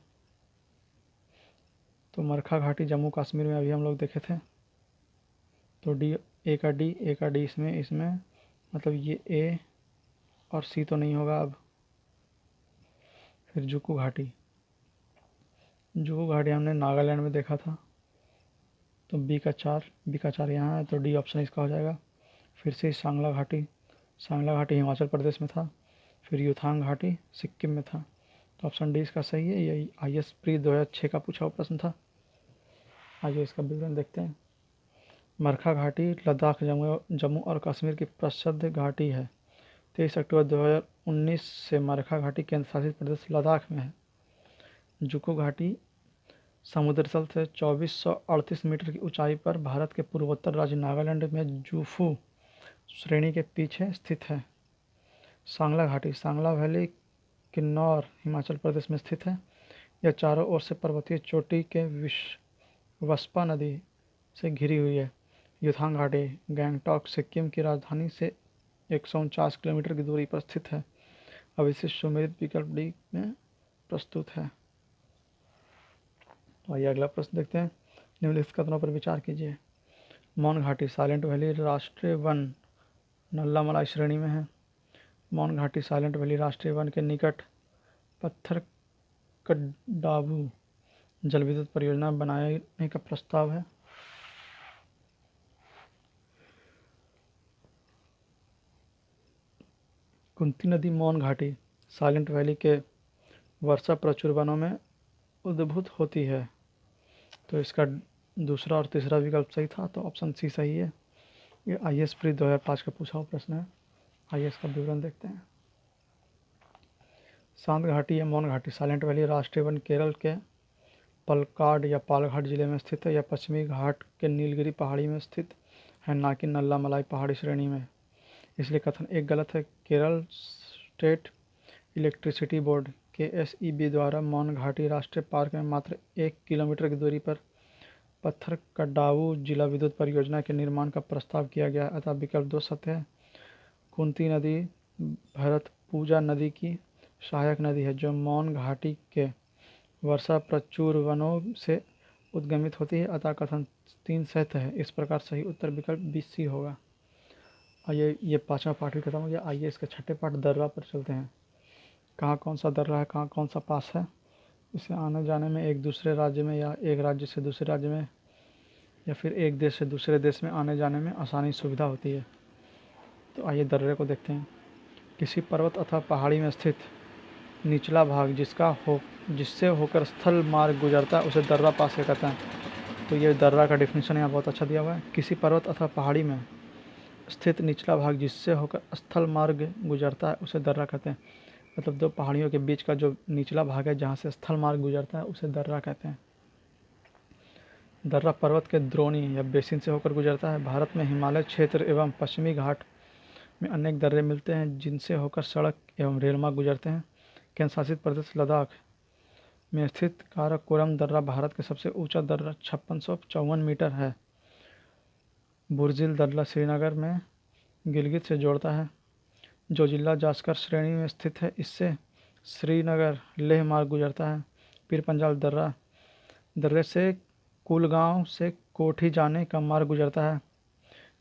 तो मरखा घाटी जम्मू कश्मीर में अभी हम लोग देखे थे। तो ए का डी इसमें मतलब ये ए और सी तो नहीं होगा अब। फिर जुकू घाटी हमने नागालैंड में देखा था। तो बी का चार यहाँ है, तो डी ऑप्शन इसका हो जाएगा। फिर से सांगला घाटी हिमाचल प्रदेश में था। फिर युथांग घाटी सिक्किम में था। तो ऑप्शन डी इसका सही है। यही IAS प्री 2006 का पूछा हुआ प्रश्न था। आइए इसका विवरण देखते हैं। मरखा घाटी लद्दाख, जम्मू और कश्मीर की प्रसिद्ध घाटी है। 23 अक्टूबर 2019 से मरखा घाटी केंद्र शासित प्रदेश लद्दाख में है। जुको घाटी समुद्र तल से 2438 मीटर की ऊंचाई पर भारत के पूर्वोत्तर राज्य नागालैंड में जूफू श्रेणी के पीछे स्थित है। सांगला घाटी सांगला वैली किन्नौर हिमाचल प्रदेश में स्थित है। यह चारों ओर से पर्वतीय चोटी के वस्पा नदी से घिरी हुई है। युथांग घाटी गैंगटॉक सिक्किम की राजधानी से 149 किलोमीटर की दूरी पर स्थित है। अब इसे सुमेलित विकल्प डी में प्रस्तुत है। तो आइए अगला प्रश्न देखते हैं। निम्नलिखित कथनों पर विचार कीजिए। मौन घाटी साइलेंट वैली राष्ट्रीय वन नल्लामलाई श्रेणी में है। मौन घाटी साइलेंट वैली राष्ट्रीय वन के निकट पत्थरकड्डावू जल विद्युत परियोजना बनाने का प्रस्ताव है। कुंती नदी मौन घाटी साइलेंट वैली के वर्षा प्रचुर वनों में उद्भूत होती है। तो इसका दूसरा और तीसरा विकल्प सही था, तो ऑप्शन सी सही है। ये IAS प्री 2005 का पूछा हुआ प्रश्न है। आइए इसका विवरण देखते हैं। शांत घाटी या मौन घाटी साइलेंट वैली राष्ट्रीय वन केरल के पलक्काड या पालघाट जिले में स्थित है। यह पश्चिमी घाट के नीलगिरी पहाड़ी में स्थित है, ना कि नल्लामलाई पहाड़ी श्रेणी में। इसलिए कथन एक गलत है। Kerala state electricity board KSEB द्वारा मौन घाटी राष्ट्रीय पार्क में मात्र 1 किलोमीटर की दूरी पर पत्थरकड्डावू जिला विद्युत परियोजना के निर्माण का प्रस्ताव किया गया, अतः विकल्प 2 सत्य है। कुंती नदी भरतपूजा नदी की सहायक नदी है, जो मौन घाटी के वर्षा प्रचुर वनों से उद्गमित होती है, अतः कथन 3 सत्य है। इस प्रकार सही उत्तर विकल्प BC होगा। आइए ये 5वां पाठ भी खत्म हो गया। आइए इसके छठे पाठ दर्रा पर चलते हैं। कहाँ कौन सा दर्रा है, कहाँ कौन सा पास है। इसे आने जाने में एक दूसरे राज्य में या एक राज्य से दूसरे राज्य में या फिर एक देश से दूसरे देश में आने जाने में आसानी सुविधा होती है। तो आइए दर्रे को देखते हैं। किसी पर्वत अथवा पहाड़ी में स्थित निचला भाग जिससे होकर स्थल मार्ग गुजरता है, उसे दर्रा पास कहते हैं। तो ये दर्रा का डिफिनीशन यहाँ बहुत अच्छा दिया हुआ है। किसी पर्वत अथवा पहाड़ी में स्थित निचला भाग जिससे होकर स्थल मार्ग गुजरता है, उसे दर्रा कहते हैं। मतलब दो पहाड़ियों के बीच का जो निचला भाग है जहाँ से स्थल मार्ग गुजरता है, उसे दर्रा कहते हैं। दर्रा पर्वत के द्रोणी या बेसिन से होकर गुजरता है। भारत में हिमालय क्षेत्र एवं पश्चिमी घाट में अनेक दर्रे मिलते हैं, जिनसे होकर सड़क एवं रेल मार्ग गुजरते हैं। केंद्र शासित प्रदेश लद्दाख में स्थित काराकोरम दर्रा भारत का सबसे ऊंचा दर्रा 5654 मीटर है। बुर्जिल दर्रा श्रीनगर में गिलगित से जोड़ता है, जो जिला जास्कर श्रेणी में स्थित है। इससे श्रीनगर लेह मार्ग गुजरता है। पीर पंजाल दर्रे से कुलगांव से कोठी जाने का मार्ग गुजरता है।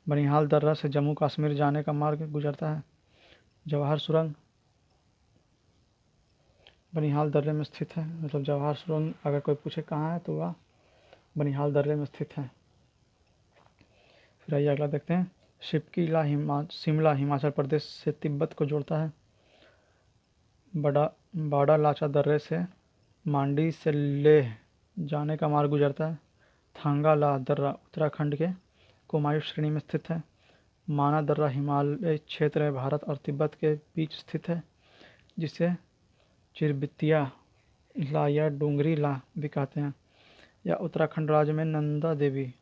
बनिहाल दर्रा से जम्मू कश्मीर जाने का मार्ग गुजरता है। जवाहर सुरंग बनिहाल दर्रे में स्थित है। मतलब जवाहर सुरंग अगर कोई पूछे कहाँ है, तो वह बनिहाल दर्रे में स्थित है। फिर आइए अगला देखते हैं। शिमला हिमाचल प्रदेश से तिब्बत को जोड़ता है। बाड़ा लाचा दर्रे से मांडी से लेह जाने का मार्ग गुजरता है। थांगा ला दर्रा उत्तराखंड के कुमायूं श्रेणी में स्थित है। माना दर्रा हिमालय क्षेत्र में भारत और तिब्बत के बीच स्थित है, जिसे चिरबितिया ला या डूंगरी ला भी कहते हैं। यह उत्तराखंड राज्य में नंदा देवी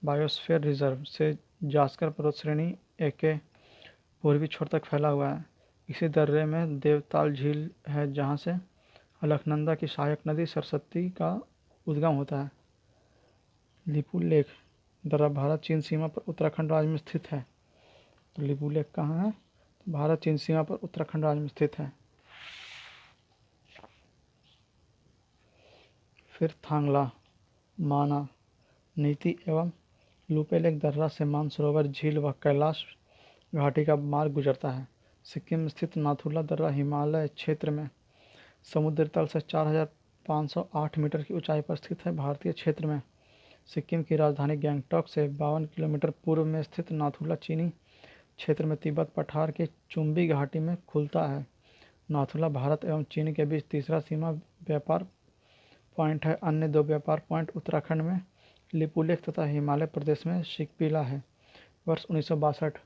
बायोस्फीयर रिजर्व से जास्कर पर्वत श्रेणी के पूर्वी छोर तक फैला हुआ है। इसी दर्रे में देवताल झील है, जहाँ से अलकनंदा की सहायक नदी सरस्वती का उद्गम होता है। लिपुलेख दर्रा भारत चीन सीमा पर उत्तराखंड राज्य में स्थित है। तो लिपुलेख कहाँ है? तो भारत चीन सीमा पर उत्तराखंड राज्य में स्थित है। फिर थांगला, माना, नीति एवं लुपेलेक दर्रा से मानसरोवर झील व कैलाश घाटी का मार्ग गुजरता है। सिक्किम में स्थित नाथुला दर्रा हिमालय क्षेत्र में समुद्र तल से 4508 मीटर की ऊंचाई पर स्थित है। भारतीय क्षेत्र में सिक्किम की राजधानी गैंगटॉक से 52 किलोमीटर पूर्व में स्थित नाथुला चीनी क्षेत्र में तिब्बत पठार की चुंबी घाटी में खुलता है। नाथुला भारत एवं चीन के बीच तीसरा सीमा व्यापार पॉइंट है। अन्य दो व्यापार पॉइंट उत्तराखंड में लिपुलेख तथा हिमालय प्रदेश में शिकपिला है। वर्ष 1962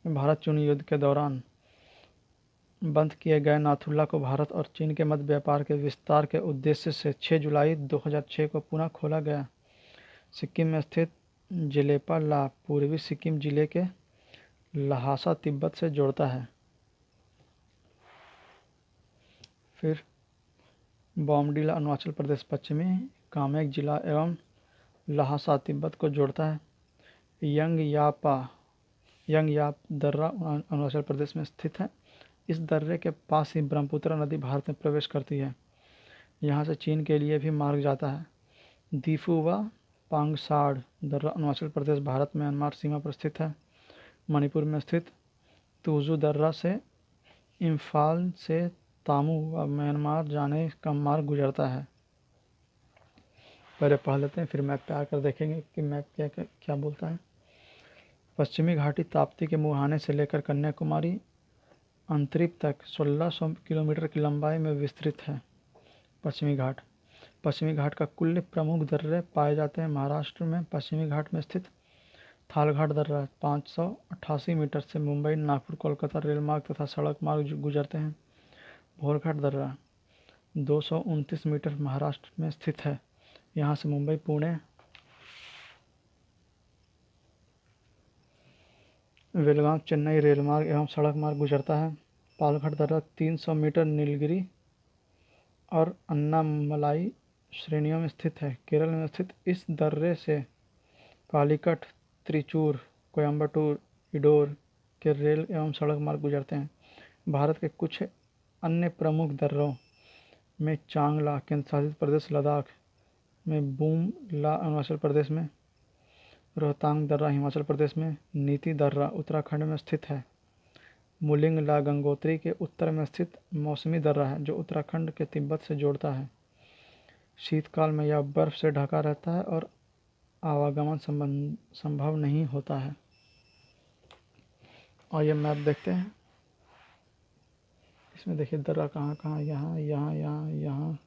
में भारत चीन युद्ध के दौरान बंद किए गए नाथुला को भारत और चीन के मध्य व्यापार के विस्तार के उद्देश्य से 6 जुलाई 2006 को पुनः खोला गया। सिक्किम में स्थित जेलेपा ला पूर्वी सिक्किम जिले के लहासा तिब्बत से जोड़ता है। फिर बोमडिला अरुणाचल प्रदेश पश्चिमी कामेंग जिला एवं लहासा तिब्बत को जोड़ता है। यंगयाप दर्रा अरुणाचल प्रदेश में स्थित है। इस दर्रे के पास ही ब्रह्मपुत्र नदी भारत में प्रवेश करती है। यहाँ से चीन के लिए भी मार्ग जाता है। दीफू व पांगसाड़ दर्रा अरुणाचल प्रदेश भारत म्यांमार सीमा पर स्थित है। मणिपुर में स्थित तुजू दर्रा से इम्फाल से तामू व म्यांमार जाने का मार्ग गुजरता है। पहले पढ़ लेते हैं, फिर मैप पे आकर देखेंगे कि मैप क्या बोलता है। पश्चिमी घाटी ताप्ती के मुहाने से लेकर कन्याकुमारी अंतरिप तक 1600 किलोमीटर की लंबाई में विस्तृत है। पश्चिमी घाट का कुल प्रमुख दर्रे पाए जाते हैं। महाराष्ट्र में पश्चिमी घाट में स्थित थालघाट दर्रा 588 मीटर से मुंबई नागपुर कोलकाता रेलमार्ग तथा सड़क मार्ग गुजरते हैं। भोरघाट दर्रा 229 मीटर महाराष्ट्र में स्थित है। यहाँ से मुंबई पुणे बेलगाम चेन्नई रेलमार्ग एवं सड़क मार्ग गुजरता है। पालघाट दर्रा 300 मीटर नीलगिरी और अन्नामलाई श्रेणियों में स्थित है। केरल में स्थित इस दर्रे से कालीकट त्रिचूर कोयम्बटूर इडोर के रेल एवं सड़क मार्ग गुजरते हैं। भारत के कुछ अन्य प्रमुख दर्रों में चांगला केंद्र शासित प्रदेश लद्दाख में, बूम ला अरुणाचल प्रदेश में, रोहतांग दर्रा हिमाचल प्रदेश में, नीति दर्रा उत्तराखंड में स्थित है। मुलिंग ला गंगोत्री के उत्तर में स्थित मौसमी दर्रा है जो उत्तराखंड के तिब्बत से जोड़ता है। शीतकाल में यह बर्फ से ढका रहता है और आवागमन संभव नहीं होता है। और ये मैप देखते हैं, इसमें देखिए दर्रा कहाँ कहाँ, यहाँ यहाँ यहाँ यहाँ।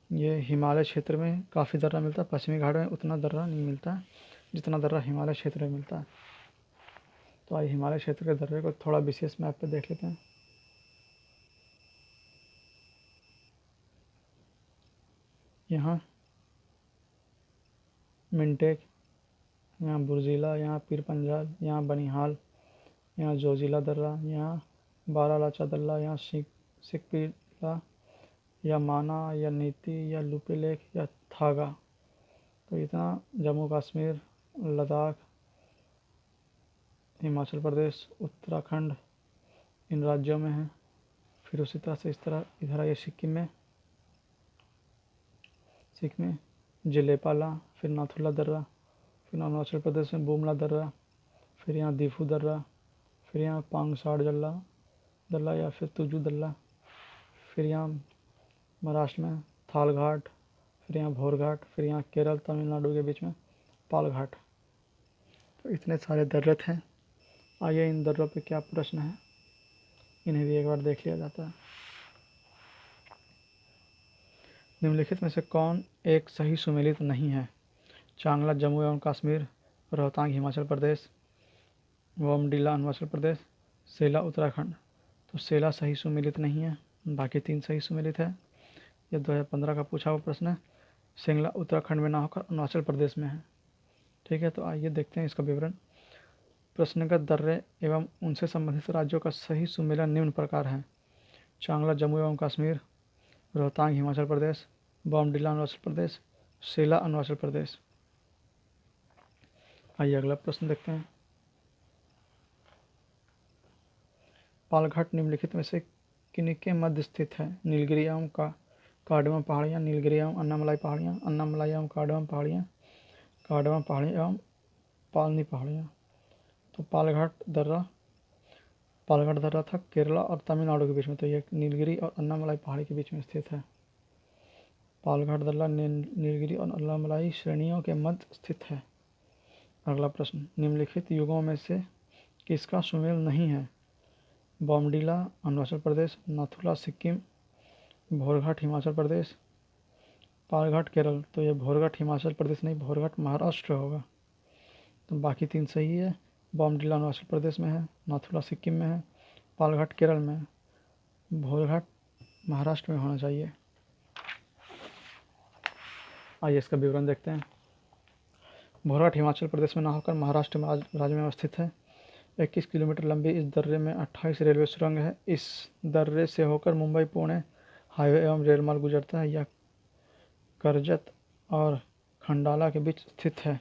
ये हिमालय क्षेत्र में काफ़ी दर्रा मिलता है। पश्चिमी घाट में उतना दर्रा नहीं मिलता है जितना दर्रा हिमालय क्षेत्र में मिलता है। तो आइए हिमालय क्षेत्र के दर्रे को थोड़ा विशेष मैप पे देख लेते हैं। यहाँ मिंटेक, यहाँ बुर्जिला, यहाँ पीर पंजाल, यहाँ बनिहाल, यहाँ जोजिला दर्रा, यहाँ बारालाचा दर्रा, यहाँ सिकपिला या माना या नीति या लुपिलेख या थागा। तो इतना जम्मू कश्मीर, लद्दाख, हिमाचल प्रदेश, उत्तराखंड इन राज्यों में है। फिर उसी तरह से इस तरह इधर आइए सिक्किम में जेलेपाला, फिर नाथुला दर्रा, फिर अरुणाचल प्रदेश में बूमला दर्रा, फिर यहाँ दीफू दर्रा, फिर यहाँ पांगसाड़ दर्रा या फिर तुजू दर्रा, फिर यहाँ महाराष्ट्र में थालघाट, फिर यहाँ भोरघाट, फिर यहाँ केरल तमिलनाडु के बीच में पालघाट। तो इतने सारे दर्रे थे। आइए इन दर्रों पे क्या प्रश्न है, इन्हें भी एक बार देख लिया जाता है। निम्नलिखित में से कौन एक सही सुमेलित नहीं है? चांगला जम्मू एवं कश्मीर, रोहतांग हिमाचल प्रदेश, बोमडिला अरुणाचल प्रदेश, सेला उत्तराखंड। तो सेला सही सुमेलित नहीं है, बाकी 3 सही सुमेलित है। यह 2015 का पूछा हुआ प्रश्न है। सिंगला उत्तराखंड में ना होकर अरुणाचल प्रदेश में है। ठीक है, तो आइए देखते हैं इसका विवरण। प्रश्नगत दर्रे एवं उनसे संबंधित राज्यों का सही सुमेलन निम्न प्रकार है। चांगला जम्मू एवं कश्मीर, रोहतांग हिमाचल प्रदेश, बोमडिला अरुणाचल प्रदेश, सेला अरुणाचल प्रदेश। आइए अगला प्रश्न देखते हैं। पालघाट निम्नलिखित में से किनके मध्य स्थित है? नीलगिरी एवं कार्डमम पहाड़ियाँ, नीलगिरी एवं अन्नामलाई पहाड़ियाँ, अन्नामलाई एवं कार्डमम पहाड़ियाँ, कार्डमम पहाड़ियाँ एवं पालनी पहाड़ियाँ। तो पालघाट दर्रा था केरला और तमिलनाडु के बीच में, तो यह नीलगिरी और अन्नामलाई पहाड़ी के बीच में स्थित है। पालघाट दर्रा नीलगिरी और अन्नामलाई श्रेणियों के मध्य स्थित है। अगला प्रश्न, निम्नलिखित युगों में से किसका सुमेल नहीं है? बोमडिला अरुणाचल प्रदेश, नाथुला सिक्किम, भोरघाट हिमाचल प्रदेश, पालघाट केरल, तो ये भोरघाट हिमाचल प्रदेश नहीं, भोरघाट महाराष्ट्र होगा। तो बाकी 3 सही है। बॉमडिला अरुणाचल प्रदेश में है, नाथुला सिक्किम में है, पालघाट केरल में है, भोरघाट महाराष्ट्र में होना चाहिए। आइए इसका विवरण देखते हैं। भोरघाट हिमाचल प्रदेश में ना होकर महाराष्ट्र में राज्य में अवस्थित है। 21 किलोमीटर लंबी इस दर्रे में 28 रेलवे सुरंग है। इस दर्रे से होकर मुंबई पुणे हाईवे एवं रेलमार्ग गुजरता है। यह करजत और खंडाला के बीच स्थित है।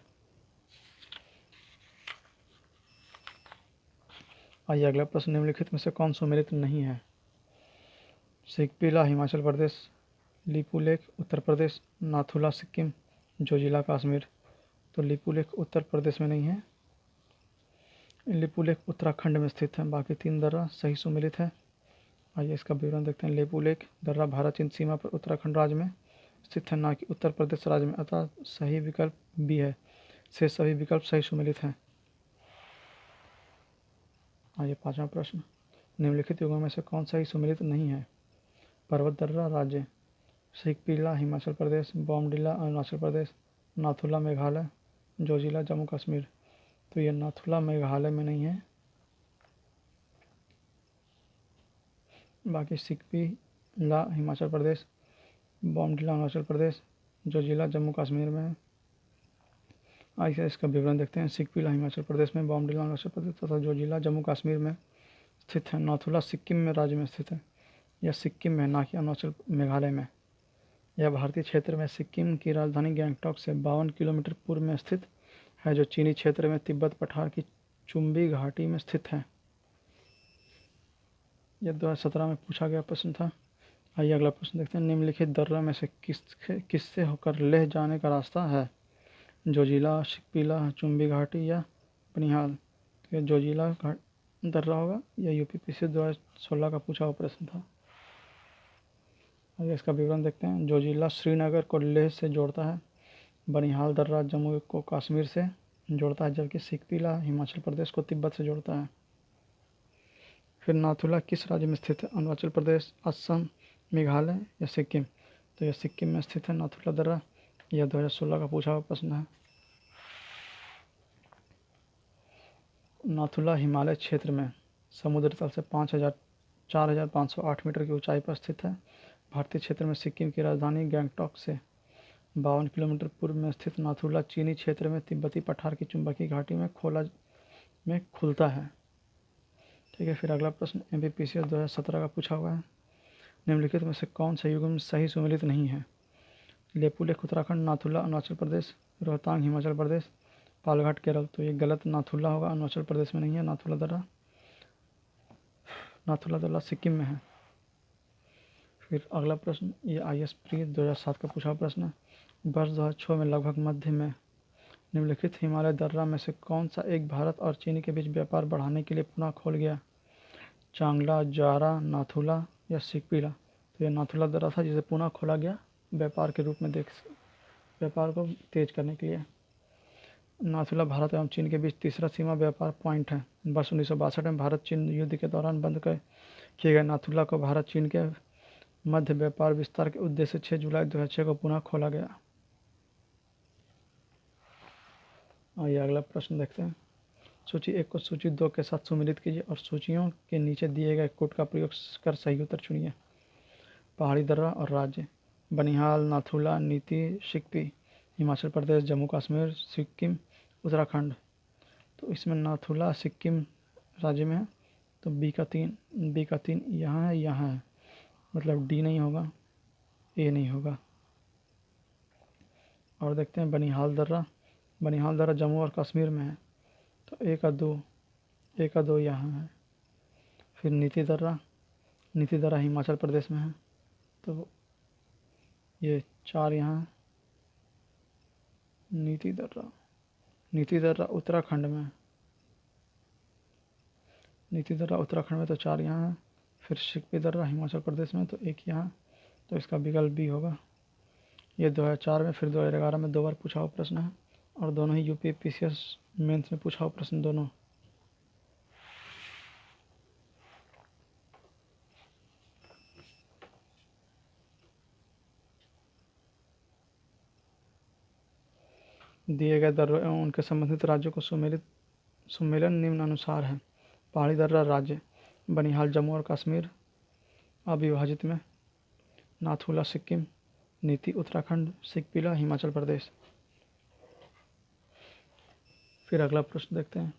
आइए अगला प्रश्न, निम्नलिखित में से कौन सुमेलित नहीं है? सिकपिला हिमाचल प्रदेश, लिपुलेख उत्तर प्रदेश, नाथुला सिक्किम, जोजिला कश्मीर। तो लिपुलेख उत्तर प्रदेश में नहीं है, लिपुलेख उत्तराखंड में स्थित है। बाकी 3 दर्रा सही सुमेलित है। आइए इसका विवरण देखते हैं। लिपुलेख दर्रा भारत चीन सीमा पर उत्तराखंड राज्य में स्थित है, ना कि उत्तर प्रदेश राज्य में, अतः सही विकल्प बी है। शेष सभी विकल्प सही सुमेलित हैं। आइए 5वां प्रश्न, निम्नलिखित युगों में से कौन सा ही सुमेलित नहीं है? पर्वत दर्रा राज्य, सिकपिला हिमाचल प्रदेश, बॉमडिला अरुणाचल प्रदेश, नाथुला मेघालय, जोजिला जम्मू कश्मीर। तो ये नाथुला मेघालय में नहीं है। बाकी सिकपिला हिमाचल प्रदेश, बॉमडिला अरुणाचल प्रदेश, जोजिला जम्मू कश्मीर में है। आइए इसका विवरण देखते हैं। सिकपिला हिमाचल प्रदेश में, बॉमडिला अरुणाचल प्रदेश तथा जोजिला जम्मू कश्मीर में स्थित है। नाथुला सिक्किम में राज्य में स्थित है। यह सिक्किम में, ना कि अरुणाचल मेघालय में। यह भारतीय क्षेत्र में सिक्किम की राजधानी गैंगटॉक से 52 किलोमीटर पूर्व में स्थित है, जो चीनी क्षेत्र में तिब्बत पठार की चुम्बी घाटी में स्थित है। यह 2017 में पूछा गया प्रश्न था। आइए अगला प्रश्न देखते हैं। निम्नलिखित दर्रा में से किससे होकर लेह जाने का रास्ता है? जोजिला, सिकपिला, चुम्बी घाटी या बनिहाल। तो यह जोजिला दर्रा होगा। यह यूपीपीसी 2016 का पूछा हुआ प्रश्न था। आइए इसका विवरण देखते हैं। जोजिला श्रीनगर को लेह से जोड़ता है। बनिहाल दर्रा जम्मू को कश्मीर से जोड़ता है, जबकि सिकपिला हिमाचल प्रदेश को तिब्बत से जोड़ता है। फिर नाथुला किस राज्य में स्थित है? अरुणाचल प्रदेश, असम, मेघालय या सिक्किम। तो यह सिक्किम में स्थित है नाथुला दर्रा। यह 2016 का पूछा हुआ प्रश्न है। नाथुला हिमालय क्षेत्र में समुद्र तल से 4,508 मीटर की ऊंचाई पर स्थित है। भारतीय क्षेत्र में सिक्किम की राजधानी गैंगटॉक से 52 किलोमीटर पूर्व में स्थित नाथुला चीनी क्षेत्र में तिब्बती पठार की चुंबकीय घाटी में खुलता है। ठीक है। फिर अगला प्रश्न एमपीपीसीएस 2017 का पूछा हुआ है। निम्नलिखित में से कौन सा युग्म सही सुमेलित नहीं है? लेपुलेख उत्तराखंड, नाथुला अरुणाचल प्रदेश, रोहतांग हिमाचल प्रदेश, पालघाट केरल। तो ये गलत, नाथुला होगा, अरुणाचल प्रदेश में नहीं है। नाथुला दर्रा सिक्किम में है। फिर अगला प्रश्न, ये IAS प्री 2007 का पूछा प्रश्न है। वर्ष 2006 में लगभग मध्य में निम्नलिखित हिमालय दर्रा में से कौन सा एक भारत और चीन के बीच व्यापार बढ़ाने के लिए पुनः खोल गया? चांगला, जारा, नाथुला या सिकपिला। तो यह नाथुला दर्रा था जिसे पुनः खोला गया व्यापार के रूप में, व्यापार को तेज करने के लिए। नाथुला भारत एवं चीन के बीच तीसरा सीमा व्यापार पॉइंट है। वर्ष 1962 में भारत चीन युद्ध के दौरान बंद किए गए नाथुला को भारत चीन के मध्य व्यापार विस्तार के उद्देश्य 6 जुलाई 2006 को पुनः खोला गया। आइए अगला प्रश्न देखते हैं। सूची 1 को सूची 2 के साथ सुमेलित कीजिए और सूचियों के नीचे दिए गए कोड का प्रयोग कर सही उत्तर चुनिए। पहाड़ी दर्रा और राज्य, बनिहाल, नाथुला, नीति, सिकपी, हिमाचल प्रदेश, जम्मू कश्मीर, सिक्किम, उत्तराखंड। तो इसमें नाथुला सिक्किम राज्य में है। तो बी का 3 यहाँ है, मतलब डी नहीं होगा, ए नहीं होगा। और देखते हैं बनिहाल दर्रा जम्मू और कश्मीर में है। तो ए का 2 यहाँ है। फिर नीति दर्रा हिमाचल प्रदेश में है। तो ये 4 यहाँ है। नीति दर्रा उत्तराखंड में है। तो 4 यहाँ है। फिर सिकपी दर्रा हिमाचल प्रदेश में, तो 1 यहाँ। तो इसका विकल्प बी होगा। ये 2004 में, फिर 2011 में 2 बार पूछा हुआ प्रश्न है, और दोनों ही यूपीपीसीएस मेंस में पूछा हुआ प्रश्न दोनों। दिए गए दर्रों एवं उनके संबंधित राज्यों को सुमेलन निम्नानुसार है। पहाड़ी दर्रा राज्य: बनिहाल जम्मू और कश्मीर अविभाजित में, नाथुला सिक्किम, नीति उत्तराखंड, सिकपिला हिमाचल प्रदेश। फिर अगला प्रश्न देखते हैं।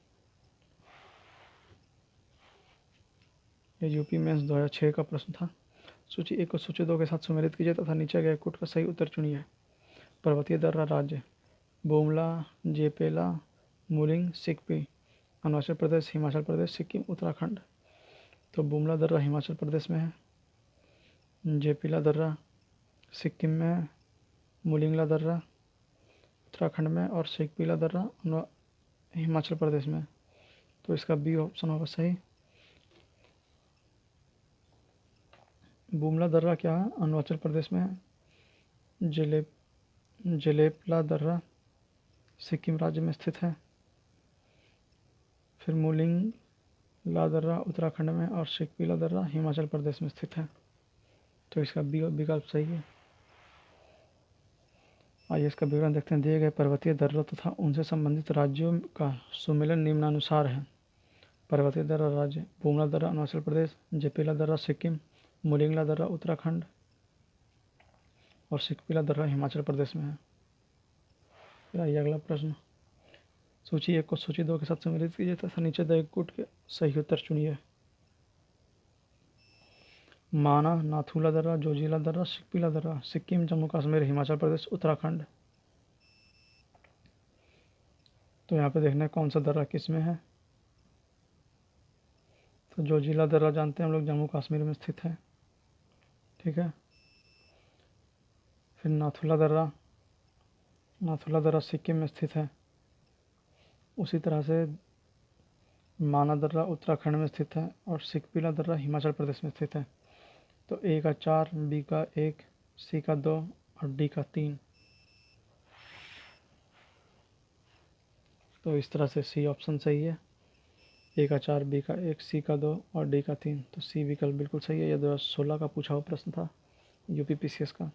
ये यूपी मेंस 2006 का प्रश्न था। सूची 1 को सूची 2 के साथ सुमेलित कीजिए तथा नीचे गए कूट का सही उत्तर चुनिए। पर्वतीय दर्रा राज्य: बोमला, जेपेला, मुलिंग, सिकपी। अरुणाचल प्रदेश, हिमाचल प्रदेश, सिक्किम, उत्तराखंड। तो बोमला दर्रा हिमाचल प्रदेश में है, जेपीला दर्रा सिक्किम में है, मुलिंगला दर्रा उत्तराखंड में और सिकपीला दर्रा हिमाचल प्रदेश में। तो इसका बी ऑप्शन होगा सही। बुमला दर्रा क्या है? अरुणाचल प्रदेश में है। जेलेपला दर्रा सिक्किम राज्य में स्थित है। फिर मुलिंगला दर्रा उत्तराखंड में और सिकपीला दर्रा हिमाचल प्रदेश में स्थित है। तो इसका बी विकल्प सही है। आइए इसका विवरण देखते हैं। दिए गए पर्वतीय दर्रों तथा उनसे संबंधित राज्यों का सुमेलन निम्नानुसार है। पर्वतीय दर्रा राज्य: बुमला दर्रा अरुणाचल प्रदेश, जेपेला दर्रा सिक्किम, मुलिंगला दर्रा उत्तराखंड और सिकपीला दर्रा हिमाचल प्रदेश में है। फिर आइए अगला प्रश्न। सूची 1 को सूची 2 के साथ सम्मिलित कीजिए तथा नीचे दिए कूट के सही उत्तर चुनिए। माना, नाथुला दर्रा, जोजिला दर्रा, सिकपीला दर्रा। सिक्किम, जम्मू कश्मीर, हिमाचल प्रदेश, उत्तराखंड। तो यहाँ पे देखना है कौन सा दर्रा किस में है। तो जोजिला दर्रा जानते हैं हम लोग जम्मू कश्मीर में स्थित है, ठीक है। फिर नाथुला दर्रा सिक्किम में स्थित है। उसी तरह से माना दर्रा उत्तराखंड में स्थित है और सिकपीला दर्रा हिमाचल प्रदेश में स्थित है। तो ए का 4, बी का 1, सी का 2 और डी का 3। तो इस तरह से सी ऑप्शन सही है। ए का 4, बी का 1, सी का 2 और डी का 3। तो सी विकल्प बिल्कुल सही है। यह 2016 का पूछा हुआ प्रश्न था यूपीपीसीएस का।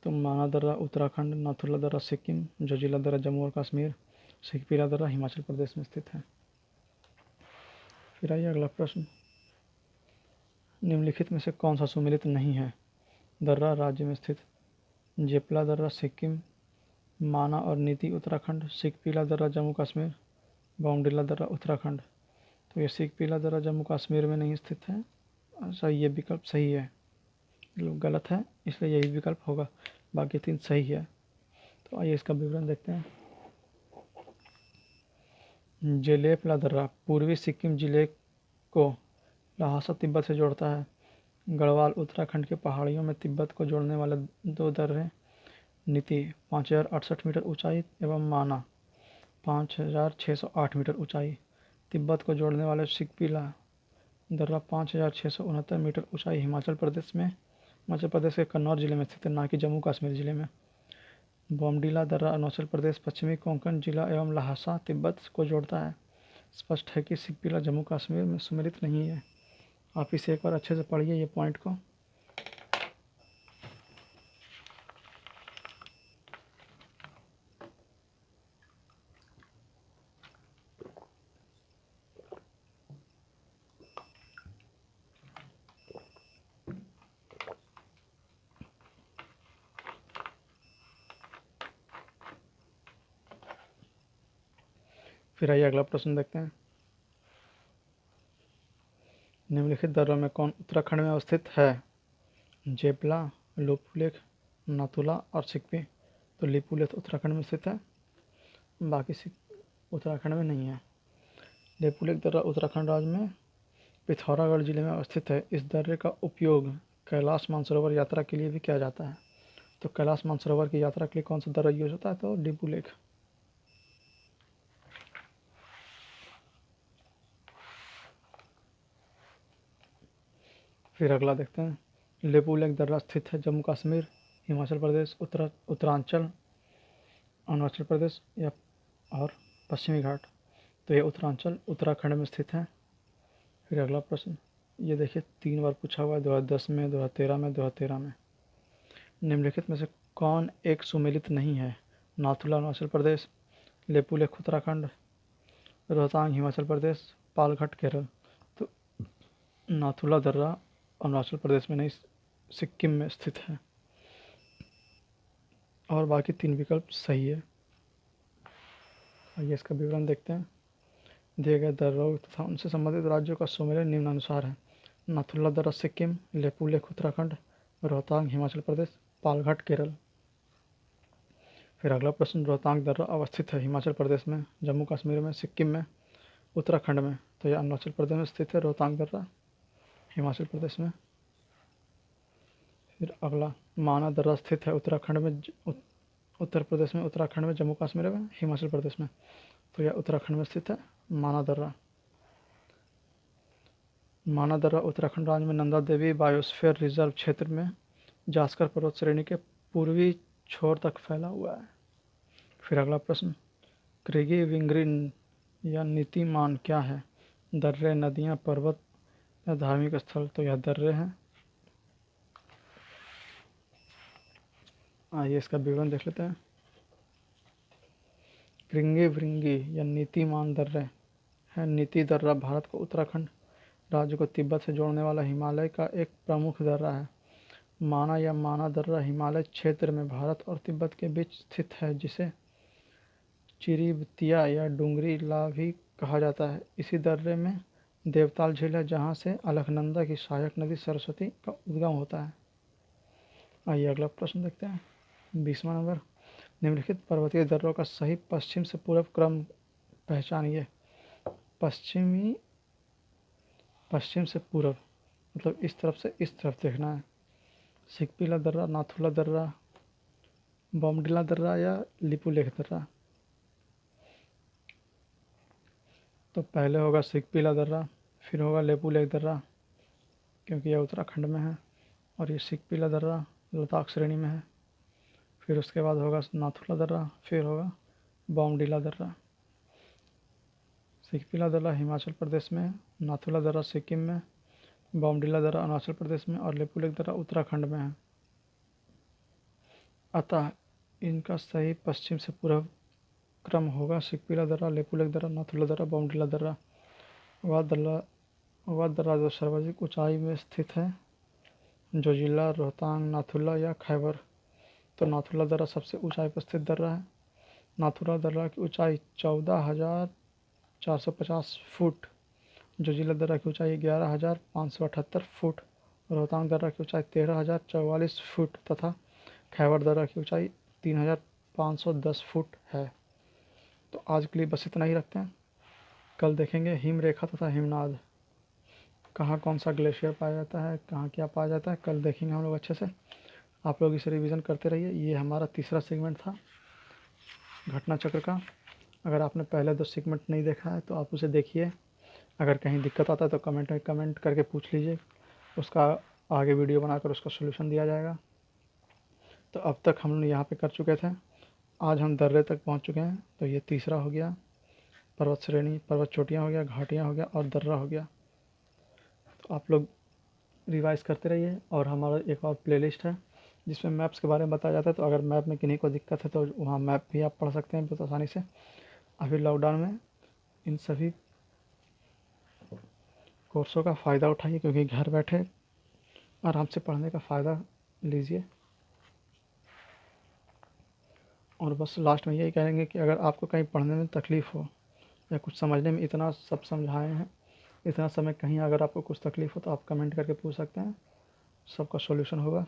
तो माना दर्रा उत्तराखंड, नाथुला दर्रा सिक्किम, जोजिला दर्रा जम्मू और कश्मीर, सिकपीला दर्रा हिमाचल प्रदेश में स्थित है। फिर आइए अगला प्रश्न। निम्नलिखित में से कौन सा सुमेलित नहीं है? दर्रा राज्य में स्थित: जेपला दर्रा सिक्किम, माना और नीति उत्तराखंड, सिकपीला दर्रा जम्मू कश्मीर, बॉमडिला दर्रा उत्तराखंड। तो ये सिकपीला दर्रा जम्मू कश्मीर में नहीं स्थित है। अच्छा, ये विकल्प सही है, गलत है, इसलिए यही विकल्प होगा, बाकी 3 सही है। तो आइए इसका विवरण देखते हैं। जेलेपला दर्रा पूर्वी सिक्किम जिले को लहासा तिब्बत से जोड़ता है। गढ़वाल उत्तराखंड के पहाड़ियों में तिब्बत को जोड़ने वाले 2 दर्रे नीति 5068 मीटर ऊंचाई एवं माना 5608 मीटर ऊंचाई। तिब्बत को जोड़ने वाले सिकपीला दर्रा 5669 मीटर ऊंचाई हिमाचल प्रदेश के कन्नौज जिले में स्थित है, ना कि जम्मू कश्मीर जिले में। बॉमडिला दर्रा अरुणाचल प्रदेश पश्चिमी कोंकण जिला एवं लहासा तिब्बत को जोड़ता है। स्पष्ट है कि सिकपीला जम्मू कश्मीर में सुमेलित नहीं है। आप इसे एक बार अच्छे से पढ़िए ये पॉइंट को। फिर आइए अगला प्रश्न देखते हैं। निम्नलिखित दर्रों में कौन उत्तराखंड में अवस्थित है? जेपला, लिपुलेख, नाथुला और सिकपी। तो लिपुलेख उत्तराखंड में स्थित है, बाकी उत्तराखंड में नहीं है। लिपुलेख दर्रा उत्तराखंड राज्य में पिथौरागढ़ जिले में अवस्थित है। इस दर्रे का उपयोग कैलाश मानसरोवर यात्रा के लिए भी किया जाता है। तो कैलाश मानसरोवर की यात्रा के लिए कौन सा दर्रा यूज होता है? तो लिपुलेख। फिर अगला देखते हैं। लिपुलेख दर्रा स्थित है जम्मू कश्मीर, हिमाचल प्रदेश, उत्तरांचल, अरुणाचल प्रदेश या और पश्चिमी घाट। तो ये उत्तरांचल उत्तराखंड में स्थित है। फिर अगला प्रश्न, ये देखिए 3 बार पूछा हुआ है, 2010 में, 2013 में, 2013 में। निम्नलिखित में से कौन एक सुमेलित नहीं है? नाथुला अरुणाचल प्रदेश, लेपुलेख उत्तराखंड, रोहतांग हिमाचल प्रदेश, पालघाट केरल। तो नाथुला दर्रा अरुणाचल प्रदेश में नहीं, सिक्किम में स्थित है और बाकी 3 विकल्प सही है। आइए इसका विवरण देखते हैं। दिए गए दर्रों तथा उनसे संबंधित राज्यों का सुमेलित निम्नानुसार है: नाथुला दर्रा सिक्किम, लेपुलेख उत्तराखंड, रोहतांग हिमाचल प्रदेश, पालघाट केरल। फिर अगला प्रश्न, रोहतांग दर्रा अवस्थित है हिमाचल प्रदेश में, जम्मू कश्मीर में, सिक्किम में, उत्तराखंड में। तो यह अरुणाचल प्रदेश में स्थित है रोहतांग दर्रा, हिमाचल प्रदेश में। फिर अगला, माना दर्रा स्थित है उत्तराखंड में, उत्तर प्रदेश में, उत्तराखंड में, जम्मू कश्मीर में, हिमाचल प्रदेश में। तो यह उत्तराखंड में स्थित है माना दर्रा। माना दर्रा उत्तराखंड राज्य में नंदा देवी बायोस्फीयर रिजर्व क्षेत्र में जास्कर पर्वत श्रेणी के पूर्वी छोर तक फैला हुआ है। फिर अगला प्रश्न, क्रिगी विंगरी या नीतिमान क्या है? दर्रे, नदियाँ, पर्वत या धार्मिक स्थल? तो यह दर्रे हैं। आइए इसका विवरण देख लेते हैं। क्रिंगी वृंगी या नीतिमान दर्रे है। नीति दर्रा भारत को उत्तराखंड राज्य को तिब्बत से जोड़ने वाला हिमालय का एक प्रमुख दर्रा है। माना या माना दर्रा हिमालय क्षेत्र में भारत और तिब्बत के बीच स्थित है, जिसे चिरिबतिया या डूंगरी ला भी कहा जाता है। इसी दर्रे में देवताल झील है, जहाँ से अलकनंदा की सहायक नदी सरस्वती का उद्गम होता है। आइए अगला प्रश्न देखते हैं। 20वां नंबर, निम्नलिखित पर्वतीय दर्रों का सही पश्चिम से पूर्व क्रम पहचानिए। पश्चिम से पूर्व मतलब इस तरफ से इस तरफ देखना है। सिकपीला दर्रा, नाथुला दर्रा, बॉमडिला दर्रा या लिपुलेख दर्रा? तो पहले होगा सिकपीला दर्रा, फिर होगा लेपुलेख दर्रा, क्योंकि यह उत्तराखंड में है, और ये सिकपीला दर्रा लद्दाख श्रेणी में है। फिर उसके बाद होगा नाथुला दर्रा, फिर होगा बॉमडिला दर्रा। सिकपीला दर्रा हिमाचल प्रदेश में, नाथुला दर्रा सिक्किम में, बॉमडिला दर्रा अरुणाचल प्रदेश में और लेपुलेख दर्रा उत्तराखंड में है। अतः इनका सही पश्चिम से पूर्व क्रम होगा सिकपीला दर्रा, लेपुलेख दर्रा, नाथुला दर्रा, बॉमडिला दर्रा। वह दर्रा जो सर्वाधिक ऊंचाई में स्थित है, जो जिला रोहतांग, नाथुला या खैबर। तो नाथुला दर्रा सबसे ऊंचाई पर स्थित दर्रा है। नाथुला दर्रा की ऊंचाई 14,450 फुट, जो जिला दर्रा की ऊंचाई 11,578 फुट, रोहतांग दर्रा की ऊंचाई 13,044 फुट तथा खैबर दर्रा की ऊंचाई 3,510 फुट है। तो आज के लिए बस इतना ही रखते हैं। कल देखेंगे हिम रेखा तथा हिमनाद, कहाँ कौन सा ग्लेशियर पाया जाता है, कहाँ क्या पाया जाता है, कल देखेंगे हम लोग अच्छे से। आप लोग इसे रिवीजन करते रहिए। ये हमारा तीसरा सेगमेंट था घटना चक्र का। अगर आपने पहले 2 सेगमेंट नहीं देखा है तो आप उसे देखिए। अगर कहीं दिक्कत आता है तो कमेंट में कमेंट करके पूछ लीजिए, उसका आगे वीडियो बनाकर उसका सोल्यूशन दिया जाएगा। तो अब तक हम यहाँ पे कर चुके थे, आज हम दर्रे तक पहुँच चुके हैं। तो ये तीसरा हो गया, पर्वत श्रेणी, पर्वत चोटियाँ हो गया, घाटियाँ हो गया और दर्रा हो गया। तो आप लोग रिवाइज करते रहिए। और हमारा एक और प्लेलिस्ट है जिसमें मैप्स के बारे में बताया जाता है। तो अगर मैप में किन्हीं को दिक्कत है तो वहाँ मैप भी आप पढ़ सकते हैं बहुत आसानी से। अभी लॉकडाउन में इन सभी कोर्सों का फ़ायदा उठाइए, क्योंकि घर बैठे आराम से पढ़ने का फ़ायदा लीजिए। और बस लास्ट में यही कहेंगे कि अगर आपको कहीं पढ़ने में तकलीफ़ हो या कुछ समझने में, इतना सब समझाए हैं, इतना समय कहीं अगर आपको कुछ तकलीफ़ हो तो आप कमेंट करके पूछ सकते हैं, सबका सॉल्यूशन होगा।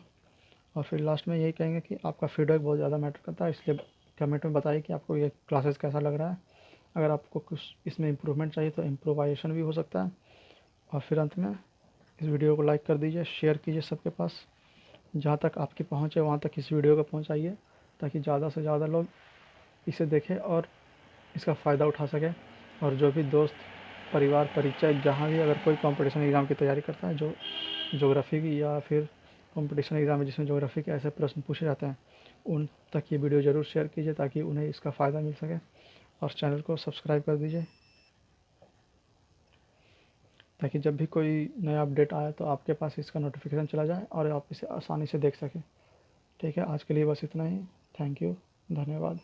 और फिर लास्ट में यही कहेंगे कि आपका फीडबैक बहुत ज़्यादा मैटर करता है, इसलिए कमेंट में बताइए कि आपको ये क्लासेस कैसा लग रहा है। अगर आपको कुछ इसमें इम्प्रूवमेंट चाहिए तो इम्प्रोवाइजेशन भी हो सकता है। और फिर अंत में इस वीडियो को लाइक कर दीजिए, शेयर कीजिए सबके पास, जहाँ तक आपकी पहुँच है वहाँ तक इस वीडियो को पहुँचाइए, ताकि ज़्यादा से ज़्यादा लोग इसे देखें और इसका फ़ायदा उठा सकें। और जो भी दोस्त, परिवार, परिचय, जहाँ भी अगर कोई कंपटीशन एग्ज़ाम की तैयारी करता है, जो ज्योग्राफी की या फिर कंपटीशन एग्ज़ाम है जिसमें ज्योग्राफी के ऐसे प्रश्न पूछे जाते हैं, उन तक ये वीडियो ज़रूर शेयर कीजिए ताकि उन्हें इसका फ़ायदा मिल सके। और चैनल को सब्सक्राइब कर दीजिए ताकि जब भी कोई नया अपडेट आए तो आपके पास इसका नोटिफिकेशन चला जाए और आप इसे आसानी से देख सकें। ठीक है, आज के लिए बस इतना ही। थैंक यू, धन्यवाद।